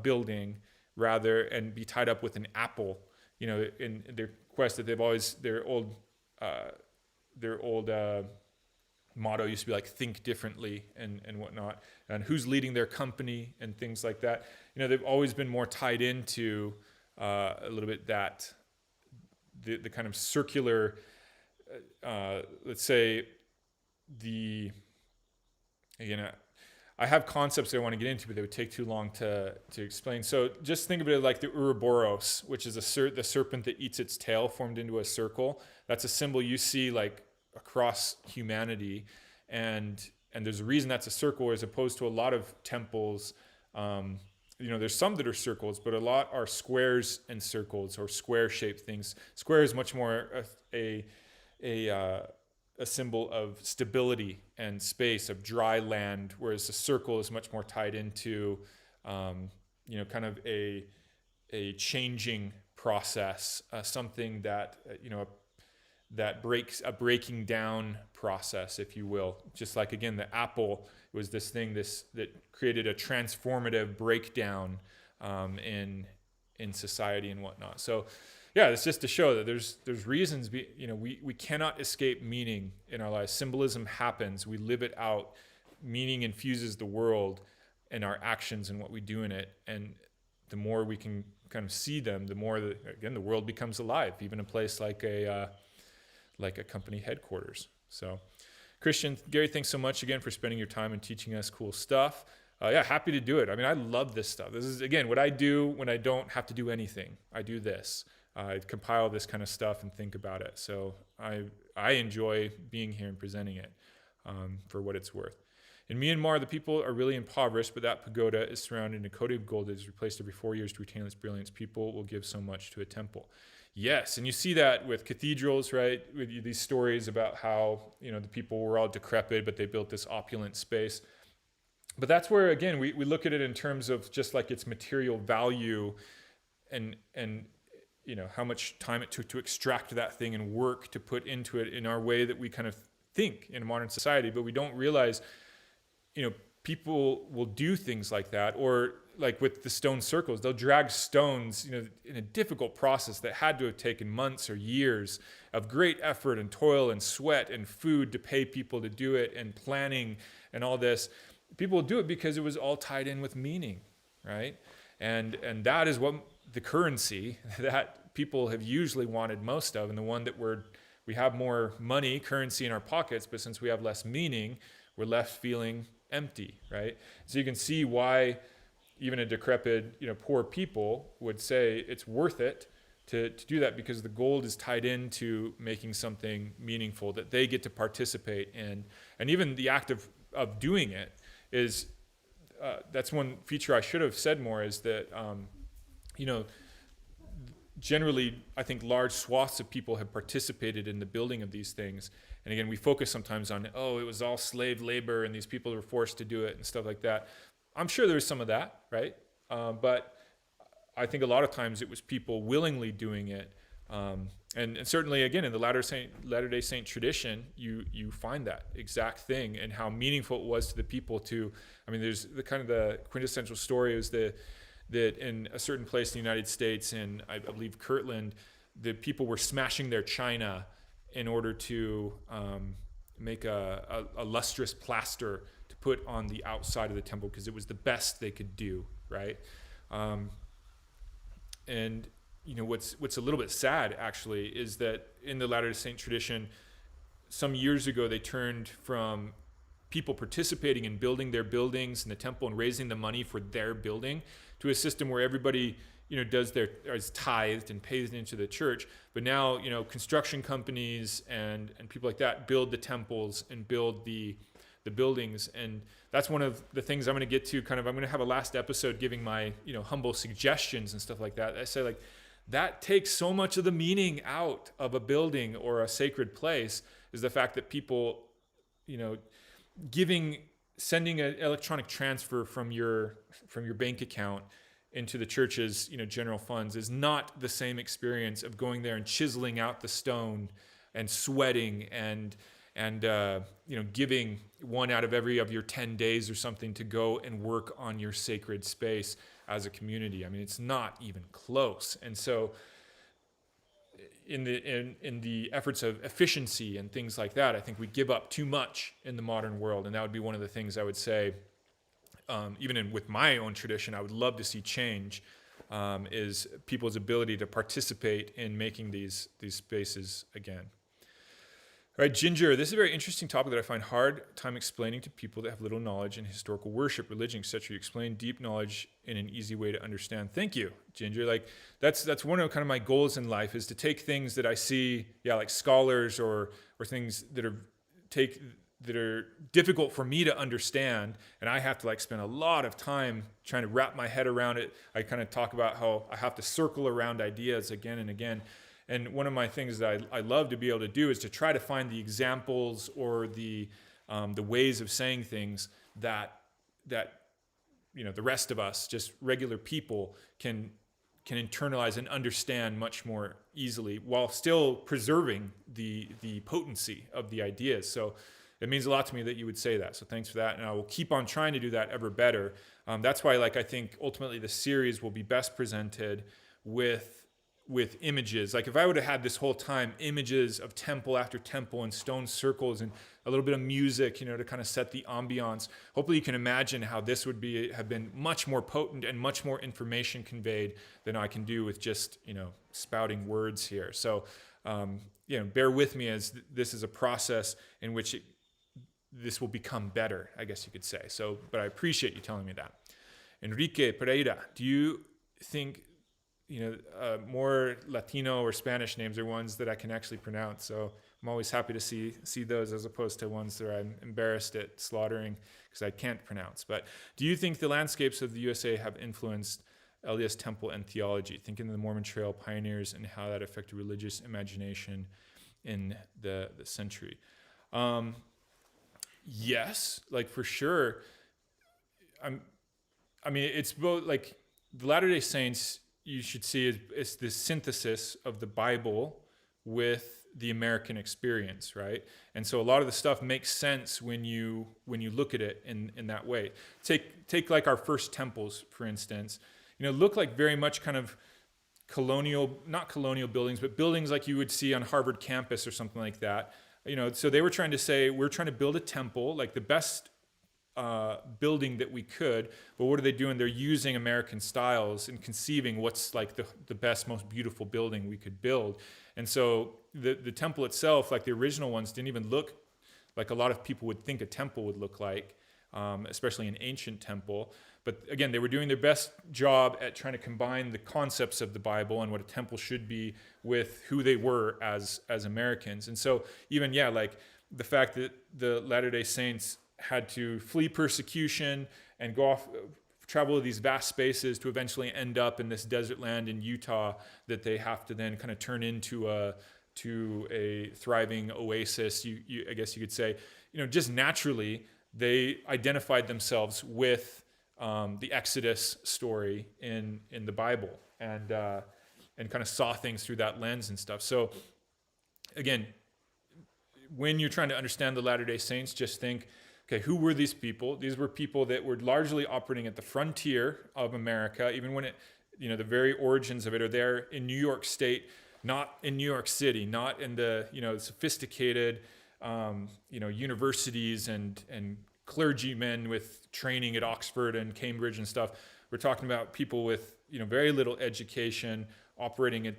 building rather and be tied up with an apple. In their quest that they've always their old motto used to be like think differently and whatnot, and who's leading their company and things like that. They've always been more tied into a little bit that the kind of circular, let's say I have concepts that I want to get into, but they would take too long to explain. So just think of it like the Ouroboros, which is the serpent that eats its tail formed into a circle. That's a symbol you see like across humanity, and there's a reason that's a circle as opposed to a lot of temples. There's some that are circles, but a lot are squares and circles or square-shaped things. Square is much more a symbol of stability and space, of dry land, whereas a circle is much more tied into, kind of a changing process, something that, that breaks a breaking down process, if you will. Just like, again, the apple was this thing that created a transformative breakdown in society and whatnot. So yeah, it's just to show that there's reasons, we cannot escape meaning in our lives. Symbolism happens. We live it out. Meaning infuses the world and our actions and what we do in it. And the more we can kind of see them, the more, the world becomes alive, even a place like a company headquarters. So Christian, Gary, thanks so much again for spending your time and teaching us cool stuff. Happy to do it. I mean, I love this stuff. This is, again, what I do when I don't have to do anything. I do this. I compile this kind of stuff and think about it. So I enjoy being here and presenting it for what it's worth. In Myanmar, the people are really impoverished, but that pagoda is surrounded in a coating of gold that is replaced every 4 years to retain its brilliance. People will give so much to a temple. Yes, and you see that with cathedrals, right? With these stories about how, the people were all decrepit, but they built this opulent space. But that's where, again, we look at it in terms of just like its material value and how much time it took to extract that thing and work to put into it in our way that we kind of think in a modern society. But we don't realize, people will do things like that, or like with the stone circles, they'll drag stones, in a difficult process that had to have taken months or years of great effort and toil and sweat and food to pay people to do it and planning and all this. People will do it because it was all tied in with meaning, right? And that is what the currency that people have usually wanted most of, and the one that we have more money, currency in our pockets, but since we have less meaning, we're left feeling empty, right? So you can see why even a decrepit, poor people would say it's worth it to do that, because the gold is tied into making something meaningful that they get to participate in. And even the act of doing it is, that's one feature I should have said more, is that, generally, I think large swaths of people have participated in the building of these things. And again, we focus sometimes on, it was all slave labor and these people were forced to do it and stuff like that. I'm sure there's some of that, right? But I think a lot of times it was people willingly doing it And certainly, again, in the Latter-day Saint tradition, you find that exact thing, and how meaningful it was to the people to, I mean, there's the quintessential story is that in a certain place in the United States, in I believe Kirtland, the people were smashing their china in order to make a lustrous plaster to put on the outside of the temple because it was the best they could do, right? And what's a little bit sad actually is that in the Latter-day Saint tradition, some years ago they turned from people participating in building their buildings in the temple and raising the money for their building to a system where everybody is tithed and pays into the church. But now construction companies and people like that build the temples and build the buildings, and that's one of the things I'm going to get to. I'm going to have a last episode giving my humble suggestions and stuff like that. I say like that takes so much of the meaning out of a building or a sacred place, is the fact that people sending an electronic transfer from your bank account into the church's general funds is not the same experience of going there and chiseling out the stone and sweating and giving one out of every of your 10 days or something to go and work on your sacred space as a community. I mean, it's not even close. And so in the efforts of efficiency and things like that, I think we give up too much in the modern world. And that would be one of the things I would say, with my own tradition, I would love to see change, is people's ability to participate in making these spaces again. All right, Ginger, this is a very interesting topic that I find hard time explaining to people that have little knowledge in historical worship, religion, etc. You explain deep knowledge in an easy way to understand. Thank you, Ginger. Like that's one of kind of my goals in life, is to take things that I see, like scholars or things that are difficult for me to understand, and I have to spend a lot of time trying to wrap my head around it. I kind of talk about how I have to circle around ideas again and again. And one of my things that I love to be able to do is to try to find the examples or the ways of saying things that the rest of us, just regular people, can internalize and understand much more easily, while still preserving the potency of the ideas. So it means a lot to me that you would say that. So thanks for that, and I will keep on trying to do that ever better. That's why I think ultimately the series will be best presented with images. Like if I would have had this whole time images of temple after temple and stone circles and a little bit of music, to kind of set the ambiance, hopefully you can imagine how this would have been much more potent and much more information conveyed than I can do with just, spouting words here. So, bear with me as this is a process in which this will become better, I guess you could say. So, but I appreciate you telling me that. Enrique Pereira, do you think more Latino or Spanish names are ones that I can actually pronounce? So I'm always happy to see those, as opposed to ones that I'm embarrassed at slaughtering because I can't pronounce. But do you think the landscapes of the USA have influenced LDS temple and theology? Thinking of the Mormon Trail pioneers and how that affected religious imagination in the century. Yes, for sure. It's both the Latter-day Saints, you should see it's the synthesis of the Bible with the American experience, right? And so a lot of the stuff makes sense when you look at it in that way. Take our first temples, for instance. Look like very much kind of not colonial buildings, but buildings like you would see on Harvard campus or something like that. So they were trying to say, we're trying to build a temple, like the best building that we could, but what are they doing? They're using American styles and conceiving what's the best, most beautiful building we could build. And so the temple itself, like the original ones, didn't even look like a lot of people would think a temple would look like, especially an ancient temple. But again, they were doing their best job at trying to combine the concepts of the Bible and what a temple should be with who they were as Americans. And so even, the fact that the Latter-day Saints had to flee persecution and travel to these vast spaces to eventually end up in this desert land in Utah that they have to then kind of turn into a thriving oasis. I guess you could say, just naturally they identified themselves with the Exodus story in the Bible, and kind of saw things through that lens and stuff. So again, when you're trying to understand the Latter-day Saints, just think, okay, who were these people? These were people that were largely operating at the frontier of America, even when the very origins of it are there in New York State, not in New York City, not in the, sophisticated, universities and clergymen with training at Oxford and Cambridge and stuff. We're talking about people with, very little education, operating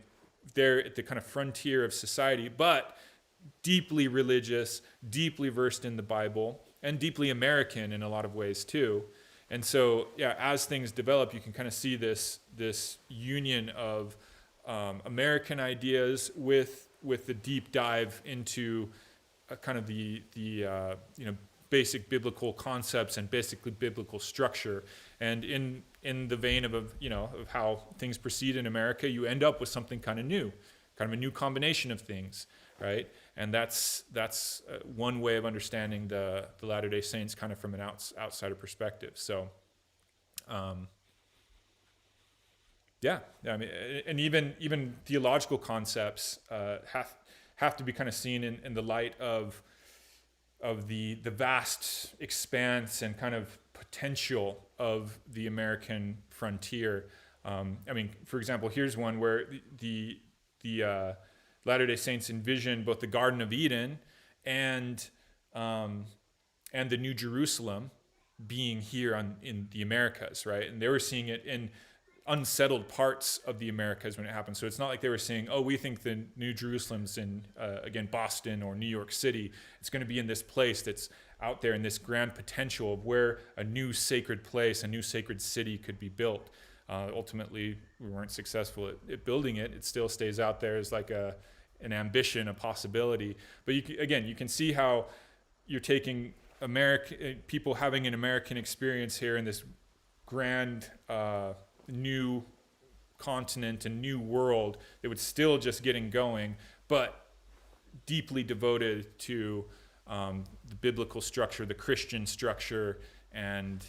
there at the kind of frontier of society, but deeply religious, deeply versed in the Bible, and deeply American in a lot of ways too. And so, as things develop, you can kind of see this union of American ideas with the deep dive into kind of the basic biblical concepts and basically biblical structure. And in the vein of how things proceed in America, you end up with something kind of new, kind of a new combination of things, right? And that's one way of understanding the Latter-day Saints kind of from an outsider perspective. So, and even theological concepts have to be kind of seen in the light of the vast expanse and kind of potential of the American frontier. For example, here's one where the Latter-day Saints envision both the Garden of Eden and the New Jerusalem being here in the Americas, right? And they were seeing it in unsettled parts of the Americas when it happened. So it's not like they were saying, oh, we think the New Jerusalem's in, Boston or New York City. It's going to be in this place that's out there in this grand potential of where a new sacred place, a new sacred city could be built. Ultimately, we weren't successful at building it. It still stays out there as like an ambition, a possibility. But you can see how you're taking people having an American experience here in this grand new continent and new world that was still just getting going, but deeply devoted to the biblical structure, the Christian structure, and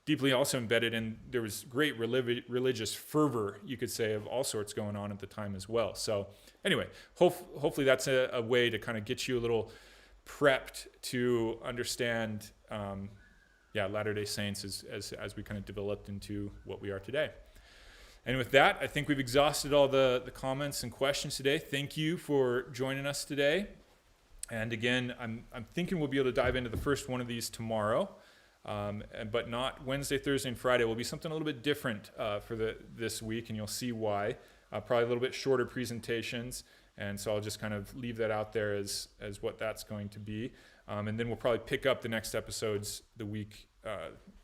deeply also embedded in, there was great religious fervor, you could say, of all sorts going on at the time as well. So anyway, hopefully that's a way to kind of get you a little prepped to understand Latter-day Saints as we kind of developed into what we are today. And with that, I think we've exhausted all the comments and questions today. Thank you for joining us today. And again, I'm thinking we'll be able to dive into the first one of these tomorrow, but not Wednesday, Thursday, and Friday. Will be something a little bit different for this week, and you'll see why. Probably a little bit shorter presentations, and so I'll just kind of leave that out there as what that's going to be. And then we'll probably pick up the next episodes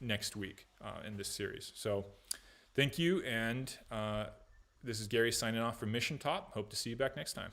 next week in this series. So thank you, and this is Gary signing off from Mission Top. Hope to see you back next time.